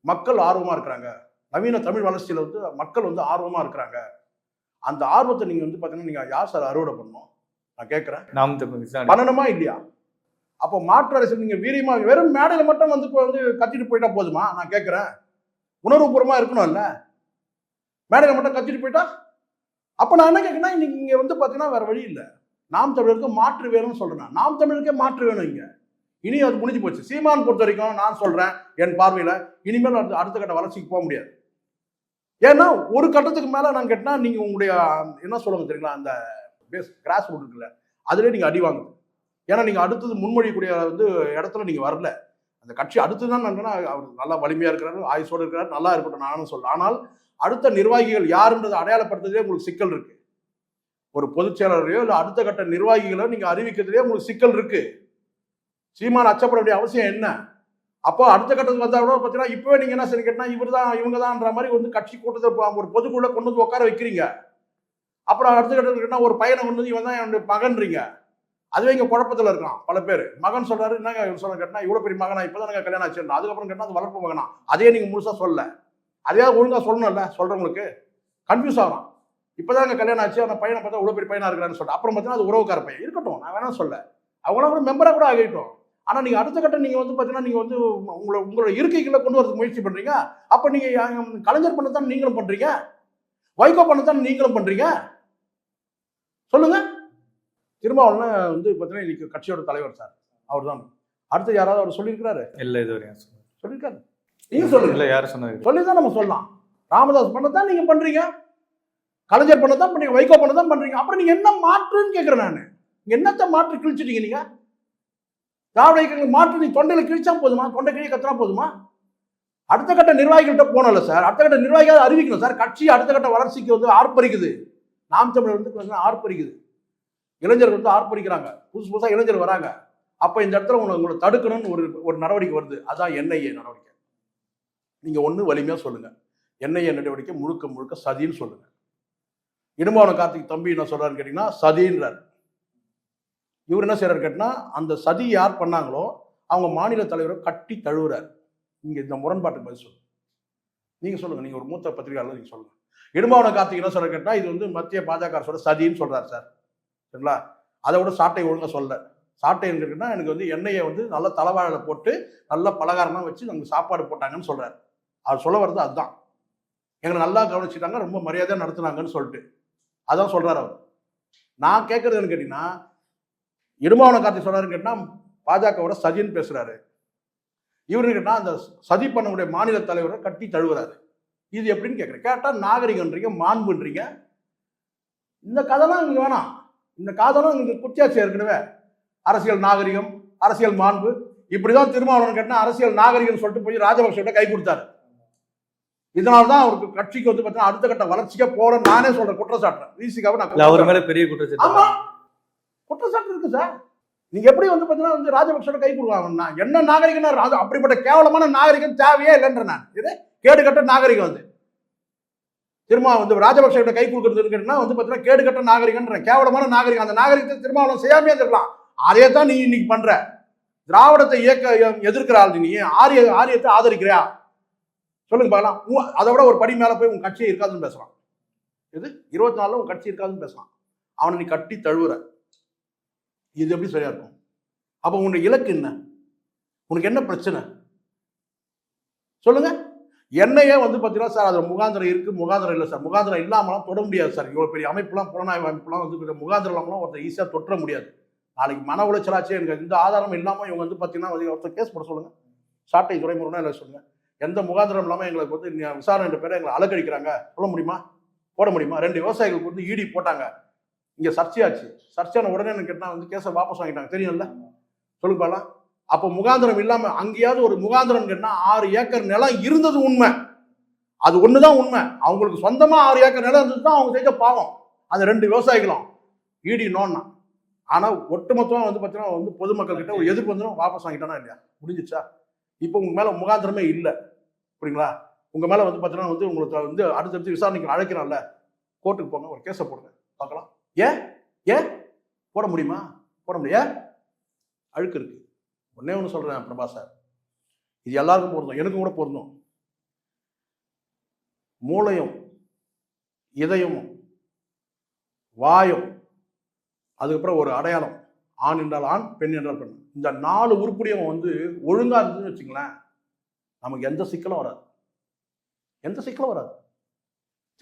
மக்கள் ஆர்வமா இருக்கிறாங்க. நவீன தமிழ் வளர்ச்சியில வந்து மக்கள் வந்து ஆர்வமா இருக்கிறாங்க. அந்த ஆர்வத்தை நீங்க வந்து பாத்தீங்கன்னா நீங்க யார் சார் அறுவடை பண்ணணும்? நான் கேட்கிறேன், நாம் தமிழ் பண்ணணுமா இல்லையா? அப்போ மாற்று அரசியல் நீங்க வீரியமா வெறும் மேடையில மட்டும் வந்து கத்திட்டு போயிட்டா போதுமா? நான் கேட்கிறேன், உணர்வுபூர்வமா இருக்கணும் இல்ல? மேடையில மட்டும் கத்திட்டு போயிட்டா அப்ப நான் என்ன கேட்கிறேன்னா, இன்னைக்கு இங்க வந்து பாத்தீங்கன்னா வேற வழி இல்லை. நாம் தமிழருக்கு மாற்று வேணும்னு சொல்றேன். நாம் தமிழருக்கே மாற்று வேணும். இங்க இனி அது முடிஞ்சு போச்சு. சீமான் பொறுத்த வரைக்கும் நான் சொல்றேன், என் பார்வையில இனிமேல் அடுத்த கட்ட வளர்ச்சிக்கு போக முடியாது. ஏன்னா ஒரு கட்டத்துக்கு மேல நான் கேட்டா நீங்க உங்களுடைய என்ன சொல்லுங்க தெரியுங்களா, அந்த கிராஸ் ரூட் இருக்குல்ல, அதுலேயே நீங்க அடி வாங்குது. ஏன்னா நீங்க அடுத்தது முன்மொழியக்கூடிய வந்து இடத்துல நீங்க வரல. அந்த கட்சி அடுத்துதான் அவர் நல்லா வலிமையா இருக்கிறாரு, ஆயுசோடு இருக்கிறாரு, நல்லா இருக்கட்டும் நானும் சொல்ல. ஆனால் அடுத்த நிர்வாகிகள் யாருன்றதை அடையாளப்படுத்துறதே உங்களுக்கு சிக்கல் இருக்கு. ஒரு பொதுச் செயலரையோ இல்லை அடுத்த கட்ட நிர்வாகிகளோ நீங்க அறிவிக்கிறதுலேயே உங்களுக்கு சிக்கல் இருக்கு. சீமான் அச்சப்பட வேண்டிய அவசியம் என்ன? அப்போ அடுத்த கட்டத்துக்கு வந்தா கூட பார்த்தீங்கன்னா இப்பவே நீங்க என்ன சரி கேட்டா இவர் தான் இவங்க தான்ன்ற மாதிரி வந்து கட்சி கூட்டத்தை ஒரு பொதுக்குள்ள கொண்டு வந்து உட்கார வைக்கிறீங்க. அப்புறம் அடுத்த கட்டத்துக்கு கேட்டா ஒரு பையனை கொண்டு வந்து இவன் தான் என்னுடைய மகன்றீங்க. அதுவே இங்க குழப்பத்தில் இருக்கான் பல பேர். மகன் சொல்றாரு, என்னங்க இவர் சொல்ல கேட்டா இவ்வளவு பெரிய மகனா இப்பதான் கல்யாணம் ஆச்சு. அதுக்கப்புறம் கேட்டா அது வளர்ப்பு மகனா, அதே நீங்க முழுசா சொல்லல. அதே ஒழுங்கா சொல்லணும்ல, சொல்றவங்களுக்கு கன்ஃபியூஸ் ஆகிறான். இப்பதான் கல்யாணம் ஆச்சு, அந்த பையனை பார்த்தா இவ்வளவு பெரிய பையனா இருக்கிறான்னு சொல்லிட்டு அப்புறம் பார்த்தீங்கன்னா அது உறவுக்கார பையன் இருக்கட்டும், நான் வேணா சொல்ல, அவங்கள கூட மெம்பரா கூட ஆகிட்டோம். ஆனா நீங்க அடுத்த கட்டம் நீங்க வந்து பாத்தீங்கன்னா நீங்க வந்து உங்களோட இருக்கைகளை கொண்டு வரதுக்கு முயற்சி பண்றீங்க. அப்ப நீங்க கலைஞர் பண்ணத்தான் நீங்களும் பண்றீங்க, வைகோ பண்ணத்தான் நீங்களும் பண்றீங்க. சொல்லுங்க. திருமாவளவன் வந்து பாத்தீங்கன்னா இன்னைக்கு கட்சியோட தலைவர் சார், அவர் தான். அடுத்து யாராவது அவர் சொல்லியிருக்கிறாரு? இல்ல, இது வரையும் சொல்லியிருக்காரு. நீங்க சொல்லுங்க. இல்ல, யாரும் சொன்னாங்க? சொல்லிதான் நம்ம சொல்லலாம். ராமதாஸ் பண்ணத்தான் நீங்க பண்றீங்க, கலைஞர் பண்ணத்தான் பண்றீங்க, வைகோ பண்ணதான் பண்றீங்க. அப்புறம் நீங்க என்ன மாற்றுன்னு கேட்கிறேன் நானு. என்னத்தை மாற்று கிழிச்சிட்டீங்க நீங்க? திராவிட இயக்கங்கள் மாற்று நீ தொண்டையில கிழிச்சா போதுமா? தொண்டை கிழிய கத்தினா போதுமா? அடுத்த கட்ட நிர்வாகிகள்கிட்ட போனல சார். அடுத்த கட்ட நிர்வாகிகள் அறிவிக்கணும் சார். கட்சி அடுத்த கட்ட வளர்ச்சிக்கு வந்து ஆர்ப்பரிக்குது. நாம் தமிழர் வந்து ஆர்ப்பரிக்குது, இளைஞர்கள் வந்து ஆர்ப்பரிக்கிறாங்க, புதுசா இளைஞர் வராங்க. அப்ப இந்த இடத்துல உங்களை தடுக்கணும்னு ஒரு நடவடிக்கை வருது. அதான் என்ஐஏ நடவடிக்கை. நீங்க ஒண்ணு வலிமையா சொல்லுங்க, என்ஐஏ நடவடிக்கை முழுக்க முழுக்க சதின்னு சொல்லுங்க. இடும்பாவனம் கார்த்திக் தம்பி என்ன சொல்றாருன்னு கேட்டீங்கன்னா சதின்றார். இவர் என்ன செய்யறாரு கேட்டினா, அந்த சதி யார் பண்ணாங்களோ அவங்க மாநில தலைவரை கட்டி தழுவுறாரு. நீங்க இந்த முரண்பாட்டுக்கு பதில் சொல்லுங்க. நீங்க சொல்லுங்க, நீங்க ஒரு மூத்த பத்திரிகையாளர், நீங்க சொல்லுங்க. இடும்பாவனம் கார்த்திக் என்ன சொல்ற கேட்டா, இது வந்து மத்திய பாஜக அரசோட சதின்னு சொல்றாரு சார். சரிங்களா? அதை விட சாட்டை ஒழுங்கா சொல்ல. சாட்டை எங்கன்னா எனக்கு வந்து எண்ணெயை வந்து நல்ல தலைவாழல போட்டு நல்ல பலகாரமாக வச்சு நமக்கு சாப்பாடு போட்டாங்கன்னு சொல்றாரு. அவர் சொல்ல வர்றது அதுதான். எங்களை நல்லா கவனிச்சுட்டாங்க, ரொம்ப மரியாதையாக நடத்துனாங்கன்னு சொல்லிட்டு அதான் சொல்றாரு அவர். நான் கேட்கறதுன்னு கேட்டீங்கன்னா, இடும்பாவனம் கார்த்திக் சொல்றாருன்னு கேட்டா பாஜகவோட சதின்னு பேசுறாரு. இவரு கேட்டா அந்த சதி பண்ணக்கூடிய மாநில தலைவரை கட்டி தழுவுறாரு. இது எப்படின்னு கேட்குறேன். கேட்டால் நாகரிகன்றீங்க, மாண்புன்றீங்க. இந்த கதைலாம் இங்கே வேணாம். இந்த காதெல்லாம் இங்கே குத்தியாச்சு ஏற்கனவே. அரசியல் நாகரிகம், அரசியல் மாண்பு, இப்படிதான் திருமாவளவன் கேட்டால் அரசியல் நாகரிகம் சொல்லிட்டு போய் ராஜபக்சே கை கொடுத்தாரு. இதனால்தான் அவருக்கு கட்சிக்கு வந்து பார்த்தீங்கன்னா அடுத்த கட்ட வளர்ச்சிக்கே போற நானே சொல்றேன், குற்றச்சாட்டுறேன். விசிகாவை நான் அவர் மேல பெரிய குற்றச்சாட்டு. ஆமா, குற்றச்சாட்டு இருக்கு சார். நீங்க எப்படி வந்து பார்த்தீங்கன்னா வந்து ராஜபக்சோட கை கொடுக்கலாம்? என்ன நாகரிகம்? அப்படிப்பட்ட கேவலமான நாகரிகம் தேவையே இல்லைன்ற நான். இது கேடுகட்ட நாகரிகம். வந்து திரும்ப வந்து ராஜபக்சே கை கொடுக்கறதுன்னா வந்து பார்த்தீங்கன்னா கேடுகட்ட நாகரிகன்ற கேவலமான நாகரிகம். அந்த நாகரிகத்தை திருமாவளவன் செய்யாமே இருந்திருக்கலாம். அதே தான் நீ இன்னைக்கு பண்ற. திராவிடத்தை எதிர்க்கிற ஆள் நீ. ஆரியத்தை ஆதரிக்கிறியா? சொல்லுங்க பார்க்கலாம். அதை விட ஒரு படி மேல போய் உன் கட்சியே இருக்காதுன்னு பேசலாம். இது 24 உன் கட்சி இருக்காதுன்னு பேசலாம். அவனை நீ கட்டி தழுவுற. இது எப்படி சரியா இருக்கும்? அப்ப உன்னுடைய இலக்கு என்ன? உனக்கு என்ன பிரச்சனை சொல்லுங்க. என்னையே வந்து பார்த்தீங்கன்னா சார், அது முகாந்திரம் இருக்கு, முகாந்திரம் இல்லை சார். முகாந்திரம் இல்லாமலாம் தொட முடியாது சார். இவ்வளோ பெரிய அமைப்புலாம், புலனாய்வு அமைப்புலாம் வந்து முகாந்திரம் இல்லாமலாம் ஒருத்தர் ஈஸியாக தொற்ற முடியாது. நாளைக்கு மன உளைச்சலாச்சே, எனக்கு இந்த ஆதாரம் இல்லாமல் இவங்க வந்து பார்த்தீங்கன்னா ஒருத்தர் கேஸ் போட சொல்லுங்க. சாட்டை துறைமுறைனா இல்லை சொல்லுங்க. எந்த முகாந்திரம் இல்லாமல் எங்களுக்கு வந்து விசாரணை பேரை எங்களை அலக்கடிக்கிறாங்க சொல்ல முடியுமா? போட முடியுமா? 2 விவசாயிகளுக்கு வந்து இடி போட்டாங்க. இங்கே சர்ச்சையாச்சு. சர்ச்சையான உடனே எனக்கு கேட்டால் வந்து கேஸை வாபஸ் வாங்கிட்டாங்க. தெரியும்ல? சொல்லுங்க பாலாம். அப்போ முகாந்திரம் இல்லாமல் அங்கேயாவது ஒரு முகாந்திரம் கேட்டா 6 ஏக்கர் நிலம் இருந்தது உண்மை. அது ஒண்ணுதான் உண்மை. அவங்களுக்கு சொந்தமா 6 ஏக்கர் நிலம் இருந்தது தான் அவங்க செய்த பாவம். அந்த 2 விவசாயிகளும் ஈடி நோன்னா. ஆனா ஒட்டுமொத்தமா வந்து பார்த்தீங்கன்னா வந்து பொதுமக்கள் கிட்ட ஒரு எதிர்ப்பு வந்துடும், வாபஸ் வாங்கிட்டானா இல்லையா? முடிஞ்சிச்சா? இப்போ உங்க மேல முகாந்திரமே இல்லை. புரியுங்களா? உங்க மேல வந்து பார்த்தீங்கன்னா வந்து உங்களுக்கு வந்து அடுத்தடுத்து விசாரணைக்கு அழைக்கிறான்ல, கோர்ட்டுக்கு போங்க, ஒரு கேஸை போடுங்க பார்க்கலாம். ஏன் ஏன் போட முடியுமா? போட முடியாது. அழுக்கு இருக்கு. ஒன்னே ஒன்று சொல்றேன் பிரபா சார், இது எல்லாருக்கும் பொருந்தும், எனக்கும் கூட பொருந்தும். மூளையும் இதயமும் வாயும் அதுக்கப்புறம் ஒரு அடையாளம், ஆண் என்றால் ஆண், பெண் என்றால் பெண், இந்த 4 உருப்படியும் வந்து ஒழுங்கா இருந்துன்னு வச்சுங்களேன், நமக்கு எந்த சிக்கலும் வராது. எந்த சிக்கலும் வராது.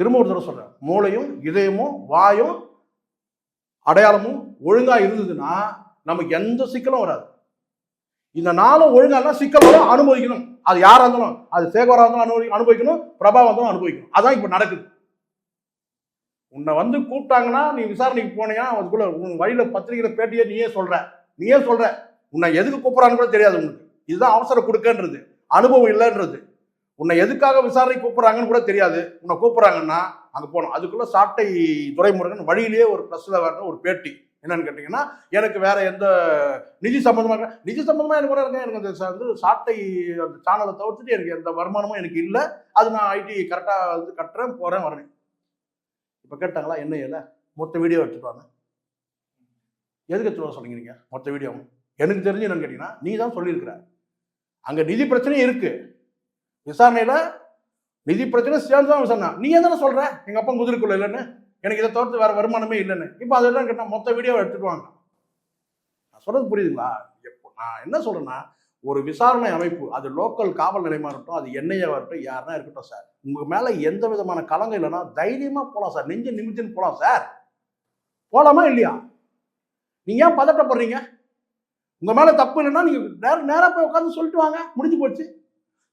திரும்ப ஒரு தடவை சொல்றேன், மூளையும் இதயமும் வாயும் அடையாளமும் ஒழுங்கா இருந்ததுன்னா நமக்கு எந்த சிக்கலும் வராது. இந்த 4 ஒழுங்கா சிக்கலும் அனுபவிக்கணும். அது யாரா இருந்தாலும், அது சேகரா இருந்தாலும் அனுபவிக்கணும், பிரபா இருந்தாலும் அனுபவிக்கணும். அதான் இப்ப நடக்குது. உன்னை வந்து கூப்பிட்டாங்கன்னா நீ விசாரணைக்கு போனீங்கன்னா அதுக்குள்ள உன் வழியில பத்திரிகையில பேட்டியே நீயே சொல்ற உன்னை எதுக்கு கூப்பிடறான்னு கூட தெரியாது உங்களுக்கு. இதுதான் அவசரம் கொடுக்கன்றது, அனுபவம் இல்லைன்றது. உன்னை எதுக்காக விசாரணைக்கு கூப்பிடுறாங்கன்னு கூட தெரியாது. உன்னை கூப்பிடுறாங்கன்னா அங்க போகணும். அதுக்குள்ள சாட்டை துரைமுருகன் வழியிலேயே ஒரு பிரஸ்ல வர ஒரு பேட்டி என்னன்னு கேட்டீங்கன்னா, எனக்கு வேற எந்த நிதி சம்பந்தமா எனக்கு கூட இருக்கேன், எனக்கு அந்த வந்து சாட்டை அந்த சேனலை தவிர்த்துட்டு எனக்கு எந்த வருமானமும் எனக்கு இல்லை, அது நான் ஐடி கரெக்டா வந்து கட்டுறேன், போறேன், வரேன். இப்ப கேட்டாங்களா என்ன இல்லை மொத்த வீடியோ எடுத்துட்டு எதுக்கு எடுத்துட்டு சொல்றீங்க நீங்க மொத்த வீடியோ? எனக்கு தெரிஞ்சு என்னன்னு கேட்டீங்கன்னா, நீ தான் சொல்லியிருக்கிற அங்க நிதி பிரச்சனையும் இருக்கு, விசாரணையில நிதி பிரச்சனை சேர்ந்துதான் விசாரணை. நீ எதானே சொல்ற எங்க அப்பா குதிரைக்குள்ள இல்லைன்னு, எனக்கு இதை தவிர்த்து வேற வருமானமே இல்லைன்னு. இப்போ அதெல்லாம் கேட்டா மொத்த வீடியோவை எடுத்துட்டு வாங்க. நான் சொல்றது புரியுதுங்களா? நான் என்ன சொல்றேன்னா, ஒரு விசாரணை அமைப்பு, அது லோக்கல் காவல் நிலையமா இருக்கட்டும், அது என்ஐஏவா இருக்கட்டும், யாருன்னா இருக்கட்டும் சார், உங்க மேல எந்த விதமான கலங்கம் இல்லைன்னா தைரியமா போலாம் சார், நெஞ்சு நிமிச்சுன்னு போலாம் சார். போலாமா இல்லையா? நீங்க ஏன் பதட்டப்படுறீங்க? உங்க மேல தப்பு இல்லைன்னா நீங்க நேரா போய் உட்காந்து சொல்லிட்டு வாங்க, முடிஞ்சு போச்சு.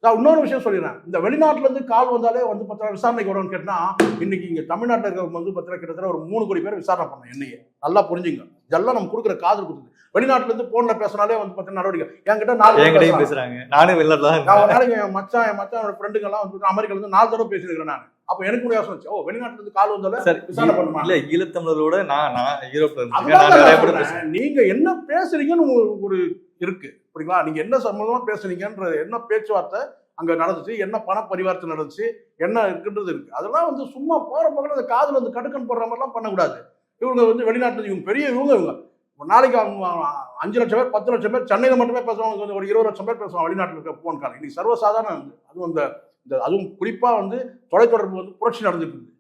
நான் இன்னொரு விஷயம் சொல்லிடுறேன், இந்த வெளிநாட்டுல இருந்து கால் வந்தாலே வந்து பார்த்தா விசாரணைக்கு வரும்னு கேட்டா, இன்னைக்கு இங்க தமிழ்நாட்டில் இருக்க வந்து பார்த்தா கிட்டத்தட்ட ஒரு 3 கோடி பேர் விசாரணை பண்ணோம். என்னையே நல்லா புரிஞ்சுங்க. இதெல்லாம் நம்ம கொடுக்குற காதல் கொடுக்குது. வெளிநாட்டுல இருந்து போன்ல பேசினாலே வந்து பார்த்தீங்கன்னா நடவடிக்கை. என்கிட்ட 4 பேர் பேசுறாங்க. நானும் வெளிநாட்டுல நான் ஒரு நாளைக்கு என் மச்சானோட ஃப்ரெண்டுங்க எல்லாம் வந்து அமெரிக்கால இருந்து 4 தடவை பேசியிருக்கிறேன் நான். அப்ப எனக்கு கூட யோசனை வச்சு, ஓ வெளிநாட்டுல இருந்து கால் வந்தாலே விசாரணை பண்ணுமா? இல்ல, ஈழத்தமிழரோட நான் யூரோப்ல நீங்க என்ன பேசுறீங்கன்னு ஒரு இருக்கு, புரியுங்களா? நீங்க என்ன சம்பந்தமா பேசுறீங்கன்ற என்ன பேச்சுவார்த்தை அங்க நடந்துச்சு, என்ன பண பரிவர்த்தனை நடந்துச்சு, என்ன இருக்குன்றது இருக்கு. அதெல்லாம் வந்து சும்மா போற பக்கம் அந்த காதுல வந்து கடுக்கன் போடுற மாதிரிலாம் பண்ணக்கூடாது. இவங்க வந்து வெளிநாட்டுல இவங்க பெரிய இவங்க ஒரு நாளைக்கு அவங்க 5 லட்சம் பேர் 10 லட்சம் பேர் சென்னையில் மட்டுமே பேசுவாங்க, ஒரு 20 லட்சம் பேர் பேசுவாங்க வெளிநாட்டில் இருக்க ஃபோன் கால். இன்னைக்கு சர்வசாதாரணம் வந்து அதுவும் அதுவும் குறிப்பாக வந்து தொலைத்தொடர்பு வந்து புரட்சி நடந்துட்டு இருக்குது.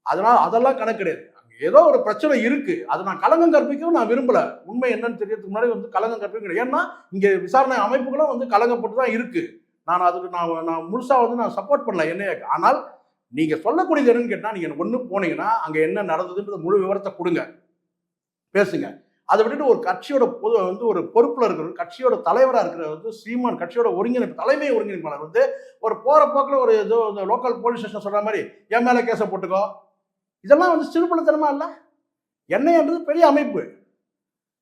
அதனால் அதெல்லாம் கணக்கு கிடையாது. ஏதோ ஒரு பிரச்சனை இருக்கு, அதை நான் களங்கம் கற்பிக்கவும் நான் விரும்பல. உண்மை என்னன்னு தெரியறதுக்கு முன்னாடி வந்து களங்கம் கற்பிக்க, ஏன்னா இங்கே விசாரணை அமைப்புகளும் வந்து களங்கப்பட்டு தான் இருக்கு. நான் அதுக்கு நான் முழுசா வந்து நான் சப்போர்ட் பண்ணல என்னைய. ஆனால் நீங்க சொல்லக்கூடியது என்னன்னு கேட்டா, நீங்க ஒண்ணு போனீங்கன்னா அங்க என்ன நடந்ததுன்ற முழு விவரத்தை கொடுங்க, பேசுங்க. அதை விட்டுட்டு ஒரு கட்சியோட பொது வந்து ஒரு பொறுப்புல இருக்கிற கட்சியோட தலைவராக இருக்கிற வந்து சீமான், கட்சியோட ஒருங்கிணைப்பு தலைமை ஒருங்கிணைப்பாளர் வந்து ஒரு போற போக்கில் ஒரு ஏதோ இந்த லோக்கல் போலீஸ் ஸ்டேஷன் சொல்ற மாதிரி என் மேல கேஸை போட்டுக்கோ, இதெல்லாம் வந்து சிறுபலத்தனமா இல்லை. என்னைன்றது பெரிய அமைப்பு.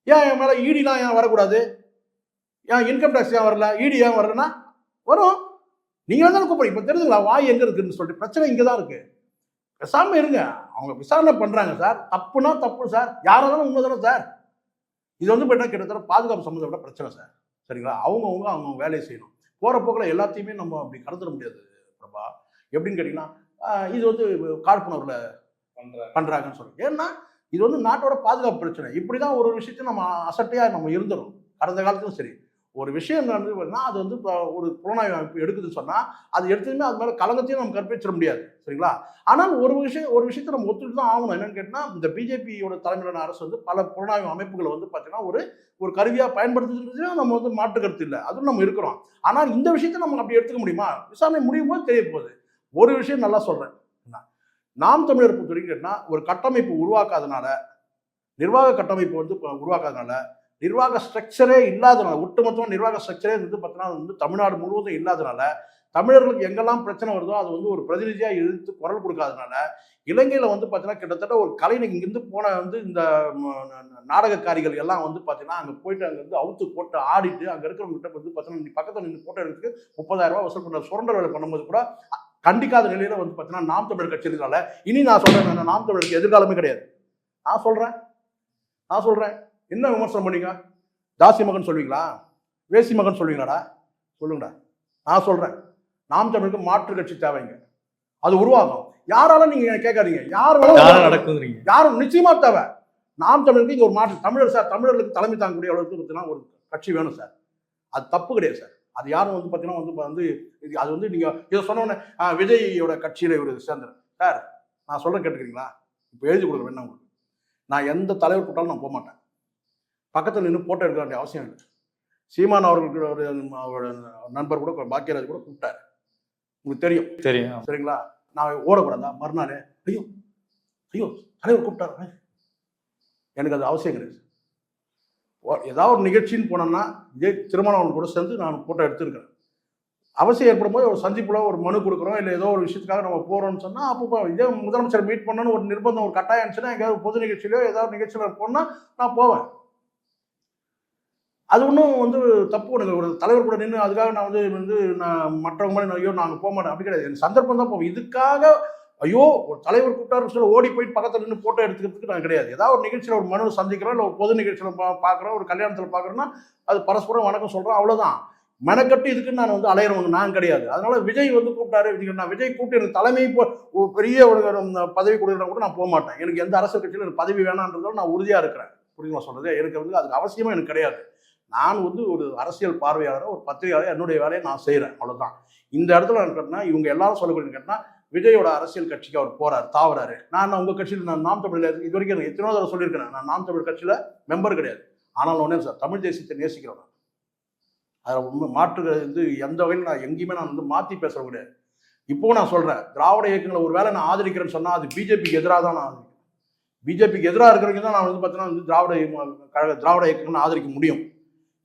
ஏன் என் மேல இடிலாம் ஏன் வரக்கூடாது? ஏன் இன்கம் டேக்ஸ் ஏன் வரல? இடி ஏன் வரலன்னா வரும். நீங்க தான் கூப்பிடுங்க. இப்ப தெரிஞ்சுங்களா வாய் எங்க இருக்குன்னு சொல்லிட்டு பிரச்சனை இங்கதான் இருக்கு. பேசாம இருங்க. அவங்க விசாரணை பண்றாங்க சார், தப்புனா தப்பு சார், யாராலும் உண்மைதானே சார். இது வந்து கிட்டத்தட்ட பாதுகாப்பு சம்மந்தப்பட்ட பிரச்சனை சார். சரிங்களா? அவங்க வேலையை செய்யணும். போற போக்கில் எல்லாத்தையுமே நம்ம அப்படி கடந்துட முடியாது பிரபா. எப்படின்னு கேட்டீங்கன்னா, இது வந்து காழ்ப்புணர்வுல பண்றாங்கன்னு சொல்லுங்க. ஏன்னா இது வந்து நாட்டோட பாதுகாப்பு பிரச்சனை. இப்படிதான் ஒரு விஷயத்தையும் நம்ம அசட்டையா நம்ம இருந்துடும். கடந்த காலத்திலும் சரி, ஒரு விஷயம் நடந்ததுன்னா அது வந்து ஒரு புலனாய்வு அமைப்பு எடுக்குதுன்னு சொன்னா அது எடுத்ததுமே அது மேல கலங்கத்தையும் நம்ம கற்பிச்சிட முடியாது. சரிங்களா? ஆனால் ஒரு விஷயத்தை நம்ம ஒத்துட்டு தான் ஆகணும். என்னன்னு கேட்டீங்கன்னா, இந்த பிஜேபியோட தலைமையிலான அரசு வந்து பல புலனாய்வு அமைப்புகளை வந்து பார்த்தீங்கன்னா ஒரு கருவியா பயன்படுத்துறது நம்ம வந்து மாற்று கருத்து இல்லை, அதுவும் நம்ம இருக்கிறோம். ஆனால் இந்த விஷயத்தை நம்ம அப்படி எடுத்துக்க முடியுமா? விசாரணை முடியும் போது தெரிய போகுது. ஒரு விஷயம் நல்லா சொல்றேன், நாம் தமிழர் பொறுத்தவரைக்கும் ஒரு கட்டமைப்பு உருவாக்காதனால, நிர்வாக கட்டமைப்பு வந்து உருவாக்காதனால, நிர்வாக ஸ்ட்ரக்சரே இல்லாதனால, ஒட்டுமொத்தமாக நிர்வாக ஸ்ட்ரக்சரே வந்து பார்த்தீங்கன்னா வந்து தமிழ்நாடு முழுவதும் இல்லாதனால, தமிழர்களுக்கு எங்கெல்லாம் பிரச்சனை வருதோ அது வந்து ஒரு பிரதிநிதியாக இழுத்து குரல் கொடுக்காதனால, இலங்கையில் வந்து பார்த்தீங்கன்னா கிட்டத்தட்ட ஒரு கலைஞர் இங்கிருந்து போன வந்து இந்த நாடகக்காரிகள் எல்லாம் வந்து பார்த்தீங்கன்னா அங்கே போயிட்டு அங்கே வந்து அவுத்து போட்டு ஆடிட்டு அங்கே இருக்கிறவங்ககிட்ட வந்து பார்த்தீங்கன்னா நீ பக்கத்தில் நின்று போட்டோ எடுத்துக்கு 30,000 ரூபாய் வசூல் பண்ணுற சுரண்டல் வேலை பண்ணும்போது கூட கண்டிக்காத நிலையில வந்து பார்த்தீங்கன்னா நாம் தமிழர் கட்சி இருக்கிறால. இனி நான் சொல்றேன், நாம் தமிழருக்கு எதிர்காலமே கிடையாது. நான் சொல்றேன் என்ன விமர்சனம் பண்ணீங்க? தாசி மகன் சொல்வீங்களா? வேசி மகன் சொல்வீங்களாடா? சொல்லுங்கடா. நான் சொல்றேன், நாம் தமிழுக்கு மாற்று கட்சி தேவைங்க. அது உருவாகும். யாராலும் நீங்க கேட்காதீங்க, யாரும் நிச்சயமா தேவை. நாம் தமிழுக்கு இங்க ஒரு மாற்று தமிழர் சார், தமிழர்களுக்கு தலைமை தாங்கக்கூடிய அளவுக்கு ஒரு கட்சி வேணும் சார். அது தப்பு கிடையாது சார். அது யாரும் வந்து பார்த்தீங்கன்னா வந்து அது வந்து நீங்க இதை சொன்னோன்னே விஜயோட கட்சியில இவர் சேர்ந்துறேன் சார். நான் சொல்றேன் கேட்டுக்கிறீங்களா? இப்போ எழுதி கொடுக்குறேன் வேணா உங்களுக்கு. நான் எந்த தலைவர் கூட்டாலும் நான் போக மாட்டேன். பக்கத்தில் நின்று போட்டோ எடுக்க வேண்டிய அவசியம் இல்லை. சீமான் அவர்களுக்கு அவரோட நண்பர் கூட பாக்கியராஜ் கூட கூப்பிட்டாரு, உங்களுக்கு தெரியும் சரிங்களா? நான் ஓடக்கூடாதா? மறுநாள் ஐயோ தலைவர் கூப்பிட்டாரு. எனக்கு அது அவசியம் கிடையாது. ஏதாவது ஒரு நிகழ்ச்சின்னு போனோம்னா இதே திருமணம் கூட சேர்ந்து நான் போட்டோ எடுத்துருக்கேன். அவசியம் ஏற்படும் போது ஒரு சந்திப்புல ஒரு மனு கொடுக்குறோம், இல்லை ஏதோ ஒரு விஷயத்துக்காக நம்ம போறோம்னு சொன்னா அப்போ இதே முதலமைச்சர் மீட் பண்ணணும்னு ஒரு நிர்பந்தம் ஒரு கட்டாயம் இருந்துச்சுன்னா எங்கேயாவது பொது நிகழ்ச்சியிலோ ஏதாவது நிகழ்ச்சியில போனா நான் போவேன். அது ஒன்றும் வந்து தப்பு ஒன்று. ஒரு தலைவர் கூட நின்று அதுக்காக நான் வந்து நான் மற்றவங்க மாதிரி ஐயோ நாங்கள் போக மாட்டேன் அப்படி கிடையாது. எனக்கு சந்தர்ப்பம் தான் போவேன். இதுக்காக ஐயோ ஒரு தலைவர் கூப்பிட்டாருன்னு சொல்லி ஓடி போயிட்டு பக்கத்தில் நின்று போட்டோ எடுத்துக்கிறதுக்கு நான் கிடையாது. ஏதாவது ஒரு நிகழ்ச்சியில் ஒரு மனு சந்திக்கிறோம், இல்லை ஒரு பொது நிகழ்ச்சியில் பார்க்குறோம், ஒரு கல்யாணத்தில் பார்க்குறோன்னா அது பரஸ்பரம் வணக்கம் சொல்கிறோம், அவ்வளோதான். மெனக்கட்டு இதுக்குன்னு நான் வந்து அலையிறவங்க நான் கிடையாது. அதனால விஜய் வந்து கூப்பிட்டாரு, நான் விஜய் கூப்பிட்டு எனக்கு தலைமை ஒரு பெரிய ஒரு பதவி கொடுக்குறவங்க கூட நான் போக மாட்டேன். எனக்கு எந்த அரசியல் கட்சியில் எனக்கு பதவி வேணான்றதோட நான் உறுதியாக இருக்கிறேன். புரியுமா சொல்றது? எனக்கு வந்து அதுக்கு அவசியமாக எனக்கு கிடையாது. நான் வந்து ஒரு அரசியல் பார்வையாளர், ஒரு பத்திரிகையாளர், என்னுடைய வேலையை நான் செய்கிறேன், அவ்வளோதான். இந்த இடத்துல நான் கேட்டேன்னா இவங்க எல்லாரும் சொல்லக்கூடிய கேட்டா விஜயோட அரசியல் கட்சிக்கு அவர் போறாரு, தாவறாரு. நான் உங்க கட்சியில் நான் நாம் தமிழில் இது வரைக்கும் எனக்கு எத்தனோ தடவை சொல்லியிருக்கேன், நான் நாம் தமிழ் கட்சியில மெம்பர் கிடையாது. ஆனால் ஒன்னே சார், தமிழ் தேசியத்தை நேசிக்கிறேன். அதில் மாற்று வந்து எந்த வகையில் நான் எங்கேயுமே நான் வந்து மாற்றி பேச கிடையாது. இப்போ நான் சொல்றேன், திராவிட இயக்கங்களை ஒரு வேளை நான் ஆதரிக்கிறேன்னு சொன்னா அது பிஜேபிக்கு எதிராக தான் நான் ஆதரிக்கிறேன். பிஜேபிக்கு எதிராக இருக்கிறவங்க தான் நான் வந்து பார்த்தீங்கன்னா வந்து திராவிட இயக்கங்களை ஆதரிக்க முடியும்.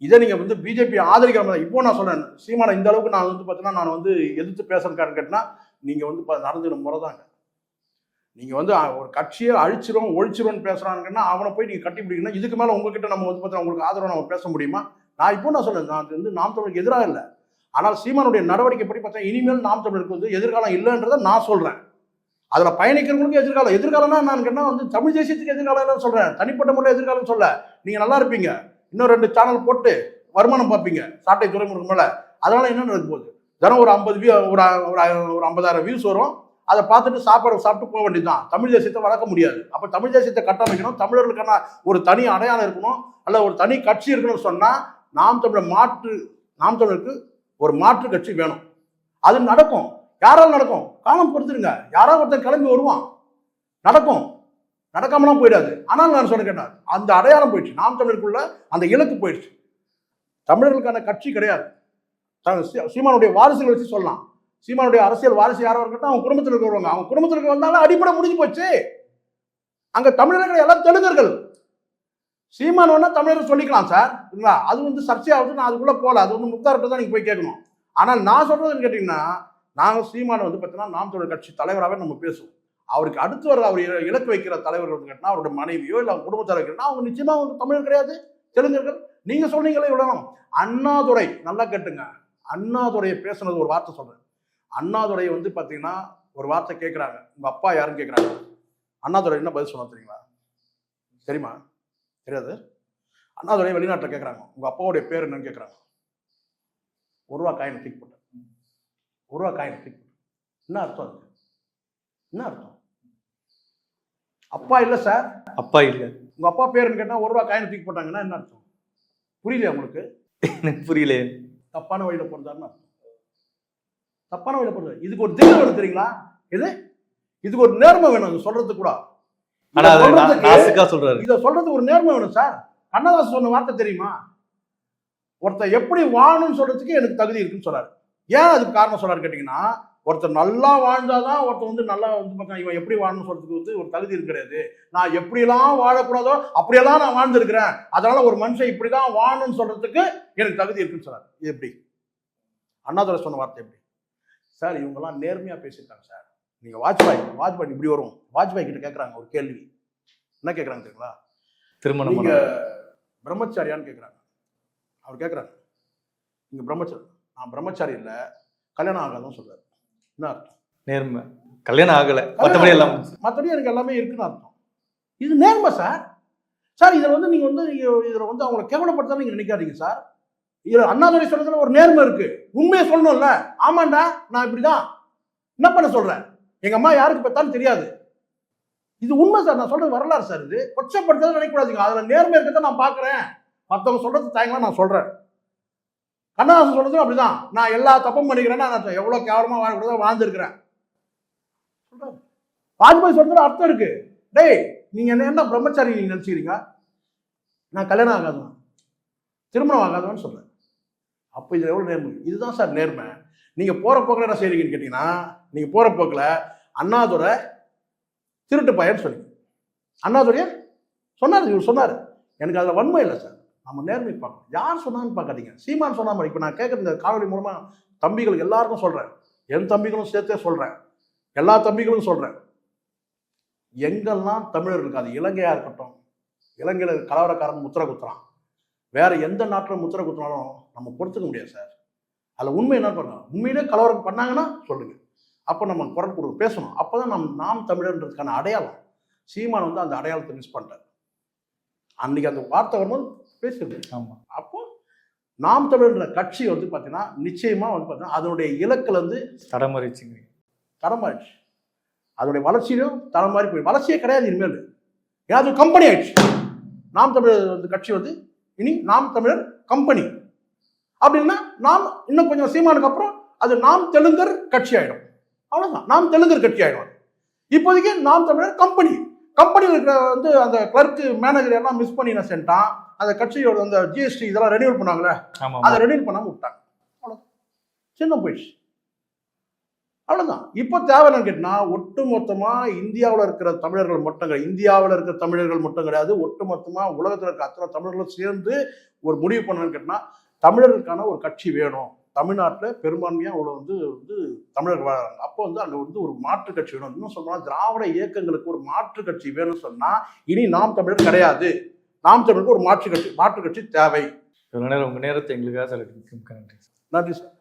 இதை நீங்க வந்து பிஜேபி ஆதரிக்கிற மாதிரி இப்போ நான் சொல்றேன், சீமான இந்த அளவுக்கு நான் வந்து பார்த்தீங்கன்னா நான் வந்து எதிர்த்து பேசுறேன்னு கேட்டேன்னா நீங்க வந்து நடந்துக்கிற முறை தாங்க. நீங்க வந்து ஒரு கட்சியை அழிச்சிரும் ஒழிச்சிரும்னு பேசுறாங்கன்னா அவனை போய் நீங்க கட்டி பிடிக்கணும். இதுக்கு மேல உங்ககிட்ட நம்ம வந்து பார்த்தீங்கன்னா உங்களுக்கு ஆதரவு நம்ம பேச முடியுமா? நான் இப்போ நான் சொல்றேன், நான் வந்து நாம் தமிழுக்கு எதிராக இல்லை. ஆனால் சீமானுடைய நடவடிக்கை படி பார்த்தா இனிமேல் நாம் தமிழுக்கு வந்து எதிர்காலம் இல்லைன்றதை நான் சொல்றேன். அதுல பயணிக்கிறவங்களுக்கு எதிர்காலம்னா நான் கேட்டா வந்து தமிழ் தேசியத்துக்கு எதிர்காலம் சொல்றேன், தனிப்பட்ட முறையில் எதிர்காலம் சொல்ல. நீங்க நல்லா இருப்பீங்க, இன்னும் 2 சேனல் போட்டு வருமானம் பார்ப்பீங்க சாட்டை துறைமுகம் மேல. அதனால என்ன நடக்க போகுது? தினம் ஒரு 50,000 வியூஸ் வரும். அதை பார்த்துட்டு சாப்பிட்டு போக வேண்டியதுதான். தமிழ் தேசியத்தை வளர்க்க முடியாது. அப்ப தமிழ் தேசியத்தை கட்டமைக்கணும், தமிழர்களுக்கான ஒரு தனி அடையாளம் இருக்கணும், அல்ல ஒரு தனி கட்சி இருக்கணும்னு சொன்னா நாம் தமிழருக்கு ஒரு மாற்று கட்சி வேணும். அது நடக்கும். யாரால் நடக்கும்? காலம் பொறுத்துருங்க. யாராவது ஒருத்தன் கிளம்பி வருவான், நடக்கும். நடக்காமலாம் போயிடாது. ஆனால் நான் சொல்ல கேட்டேன், அந்த அடையாளம் போயிடுச்சு. நாம் தமிழருக்குள்ள அந்த இலக்கு போயிடுச்சு. தமிழர்களுக்கான கட்சி கிடையாது. சீமானுடைய வாரிசுகள் வச்சு சொல்லலாம். சீமானுடைய அரசியல் வாரிசு யாரோ இருக்கட்டும், அவங்க குடும்பத்தில் இருக்கிறவங்க, அவங்க குடும்பத்தில் வந்தாலும் அடிப்படை முடிஞ்சு போச்சு. அங்க தமிழர்கள் எல்லாம் தெலுங்கர்கள். சீமான் வேணா தமிழர் சொல்லிக்கலாம் சார், அது வந்து சர்ச்சையாவது. நான் அதுக்குள்ள போல, அது வந்து முக்தார்கிட்ட தான் நீங்க போய் கேட்கணும். ஆனால் நான் சொல்றதுன்னு கேட்டீங்கன்னா, நாங்கள் சீமானை வந்து பார்த்தீங்கன்னா நாம் தமிழர் கட்சி தலைவராகவே நம்ம பேசுவோம். அவருக்கு அடுத்து வர அவர் இலக்கு வைக்கிற தலைவர்கள் வந்து கேட்டால் அவருடைய மனைவியோ இல்லை அவங்க குடும்பத்தார் வைக்கிறனா அவங்க நிச்சயமா அவங்க தமிழர் கிடையாது, தெலுங்கர்கள். நீங்க சொல்றீங்களே இவ்வளவு. அண்ணாதுரை நல்லா கேட்டுங்க, அண்ணாதுரையை பேசுனது ஒரு வார்த்தை சொல்றேன். அண்ணாதுரை வந்து பாத்தீங்கன்னா ஒரு வார்த்தை கேட்கிறாங்க, உங்க அப்பா யாருன்னு கேட்கிறாங்க. அண்ணாதுரை என்ன பதில் சொன்னா தெரியுங்களா? தெரியுமா? தெரியாது. அண்ணாதுரை வெளிநாட்டில் கேட்கறாங்க, உங்க அப்பாவுடைய பேர் என்னன்னு கேட்கறாங்க. ஒரு ரூபா காயினை தூக்கி போட்டேன். ஒரு ரூபா காயினை தூக்கி போட்டேன். என்ன அர்த்தம் அது? என்ன அர்த்தம்? அப்பா இல்ல சார், அப்பா இல்ல. உங்க அப்பா பேருன்னு கேட்டா ஒரு ரூபா காயினை தூக்கி போட்டாங்கன்னா என்ன அர்த்தம்? புரியலையா உங்களுக்கு? எனக்கு புரியல. தப்பான வழியில போறதாருன்னா தப்பான வழியில போறது. இதுக்கு ஒரு திட்டம் வேணும் தெரியுங்களா? இதுக்கு ஒரு நேர்மை வேணும் சொல்றதுக்கு கூட. இதை சொல்றதுக்கு ஒரு நேர்மை வேணும் சார். கண்ணதாசன் சொன்ன வார்த்தை தெரியுமா? ஒருத்தர் எப்படி வாழணும்னு சொல்றதுக்கு எனக்கு தகுதி இருக்குன்னு சொல்றாரு. ஏன் அதுக்கு காரணம் சொல்றாரு கேட்டீங்கன்னா, ஒருத்தர் நல்லா வாழ்ந்தாதான் ஒருத்தர் வந்து நல்லா வந்து இவன் எப்படி வாழணும்னு சொல்றதுக்கு வந்து ஒரு தகுதி இருக்கிறது. நான் எப்படியெல்லாம் வாழக்கூடாதோ அப்படியெல்லாம் நான் வாழ்ந்துருக்கிறேன், அதனால ஒரு மனுஷன் இப்படிதான் வாழணும்னு சொல்றதுக்கு எனக்கு தகுதி இருக்குன்னு சொல்றாரு. இது எப்படி? அண்ணாதுரை சொன்ன வார்த்தை எப்படி சார்? இவங்கெல்லாம் நேர்மையா பேசியிருக்காங்க சார். நீங்க வாஜ்பாய் இப்படி வரும், வாஜ்பாய் கிட்ட கேட்கறாங்க ஒரு கேள்வி. என்ன கேட்கறாங்க தெரியுங்களா? திருமணம் நீங்க பிரம்மச்சாரியான்னு கேட்கறாங்க. அவர் கேட்கறாங்க, நீங்க பிரம்மச்சாரி. நான் பிரம்மச்சாரி இல்ல, கல்யாணம் ஆகாதுன்னு சொல்றாரு. என்ன அர்த்தம்? நேர்மை. கல்யாணம் ஆகல, மற்றபடி எனக்கு எல்லாமே இருக்குன்னு அர்த்தம். இது நேர்மை சார். சார் இதை வந்து நீங்க வந்து இதுல வந்து அவங்களை கேவலப்படுத்த நீங்க நினைக்காதீங்க சார். இதுல அண்ணாதுரை சொல்றதுல ஒரு நேர்மை இருக்கு. உண்மையை சொல்லணும்ல. ஆமாண்டா நான் இப்படிதான் என்ன பண்ண சொல்றேன், எங்க அம்மா யாருக்கு பார்த்தாலும் தெரியாது. இது உண்மை சார். நான் சொல்றது வரலாறு சார். இது கொச்சப்படுத்த நினைக்கூடாதீங்க. அதுல நேர்மை இருக்கிறத நான் பாக்குறேன். மற்றவங்க சொல்றது தயங்கலாம் நான் சொல்றேன். கண்ணதாசன் சொல்றதும் அப்படிதான். நான் எல்லா தப்பும் பண்ணிக்கிறேன்னா நான் எவ்வளவு கேவலமா வாழக்கூடாத வாழ்ந்துருக்கிறேன். வாஜ்பாய் சொல்றது அர்த்தம் இருக்கு. டேய் நீங்க என்ன பிரம்மச்சாரி நீங்க நினைச்சுக்கிறீங்க? நான் கல்யாணம் ஆகாதுதான், திருமணம் ஆகாதவன்னு சொல்றேன். அப்ப இதுல எவ்வளவு நேர்மை? இதுதான் சார் நேர்மை. நீங்க போற போக்கில் என்ன செய்றீங்கன்னு கேட்டீங்கன்னா, நீங்க போற போக்குல அண்ணாதுரை திருட்டு பையன் சொல்லி அண்ணாதுரைய சொன்னாரு. இவர் சொன்னாரு. எனக்கு அதுல வன்மை இல்லை சார். நம்ம நேர்மை பார்க்கணும். யார் சொன்னான்னு பார்க்காதீங்க. சீமான் சொன்னா மாதிரி. இப்போ நான் கேட்குற இந்த காணொலி மூலமா தம்பிகளுக்கு எல்லாருக்கும் சொல்றேன், என் தம்பிகளும் சேர்த்தே சொல்றேன், எல்லா தம்பிகளும் சொல்றேன். எங்கெல்லாம் தமிழர் இருக்காது, இலங்கையா இருக்கட்டும், இலங்கையில கலவரக்காரன் முத்திர குத்துறான், வேற எந்த நாட்டில் முத்திர குத்துனாலும் நம்ம பொறுத்துக்க முடியாது சார். அதில் உண்மை என்ன பண்ணலாம்? உண்மையிலே கலவரம் பண்ணாங்கன்னா சொல்லுங்க, அப்போ நம்ம குரல் கொடுக்க பேசணும். அப்போதான் நாம் தமிழர்ன்றதுக்கான அடையாளம். சீமான் வந்து அந்த அடையாளத்தை மிஸ் பண்ணிட்டார். அன்னைக்கு அந்த வார்த்தை வரும்போது பேசுறது. ஆமாம். அப்போ நாம் தமிழர்ன்ற கட்சி வந்து பார்த்தீங்கன்னா நிச்சயமா வந்து பார்த்தீங்கன்னா அதனுடைய இலக்கில் வந்து தடமாறிடுச்சு. அதனுடைய வளர்ச்சியிலும் தடமாறி போய் வளர்ச்சியே கிடையாது இனிமேல். ஏன்னா அது கம்பெனி ஆயிடுச்சு. நாம் தமிழர் வந்து கட்சி வந்து இனி நாம் தமிழர் கம்பெனி. அப்படின்னா நாம் இன்னும் கொஞ்சம் சீமானுக்கு அப்புறம் அது நாம் தெலுங்கர் கட்சி ஆயிடும். அவ்வளவுதான், நாம் தெலுங்கர் கட்சி ஆயிடும். இப்போதைக்கு நாம் தமிழர் கம்பெனி. கம்பெனியில் இருக்கிற வந்து அந்த கிளர்க்கு மேனேஜர் எல்லாம் மிஸ் பண்ணி என்ன செஞ்சான், அந்த கட்சியோட அந்த ஜிஎஸ்டி இதெல்லாம் ரெனியூல் பண்ணாங்களே, அதை ரெனியூல் பண்ணாம விட்டாங்க. அவ்வளவுதான், சின்ன போயிடுச்சு. அவ்வளவுதான். இப்போ தேவைன்னு கேட்டா ஒட்டுமொத்தமா இந்தியாவில் இருக்கிற தமிழர்கள் மட்டும் கிடையாது, இந்தியாவில் இருக்கிற தமிழர்கள் மட்டும் கிடையாது, ஒட்டுமொத்தமா உலகத்தில் இருக்கிற அத்தனை தமிழர்களும் சேர்ந்து ஒரு முடிவு பண்ணணும்னு கேட்டா தமிழர்களுக்கான ஒரு கட்சி வேணும். தமிழ்நாட்டில் பெரும்பான்மையா அவ்வளோ வந்து தமிழர்கள் வாழறாங்க. அப்போ வந்து அங்கே வந்து ஒரு மாற்று கட்சி வேணும். இன்னும் சொன்னா திராவிட இயக்கங்களுக்கு ஒரு மாற்று கட்சி வேணும்னு சொன்னா இனி நாம் தமிழர் கிடையாது. நாம் தமிழருக்கு ஒரு மாற்று கட்சி தேவை. உங்க நேரத்தை எங்களுக்காக நன்றி சார்.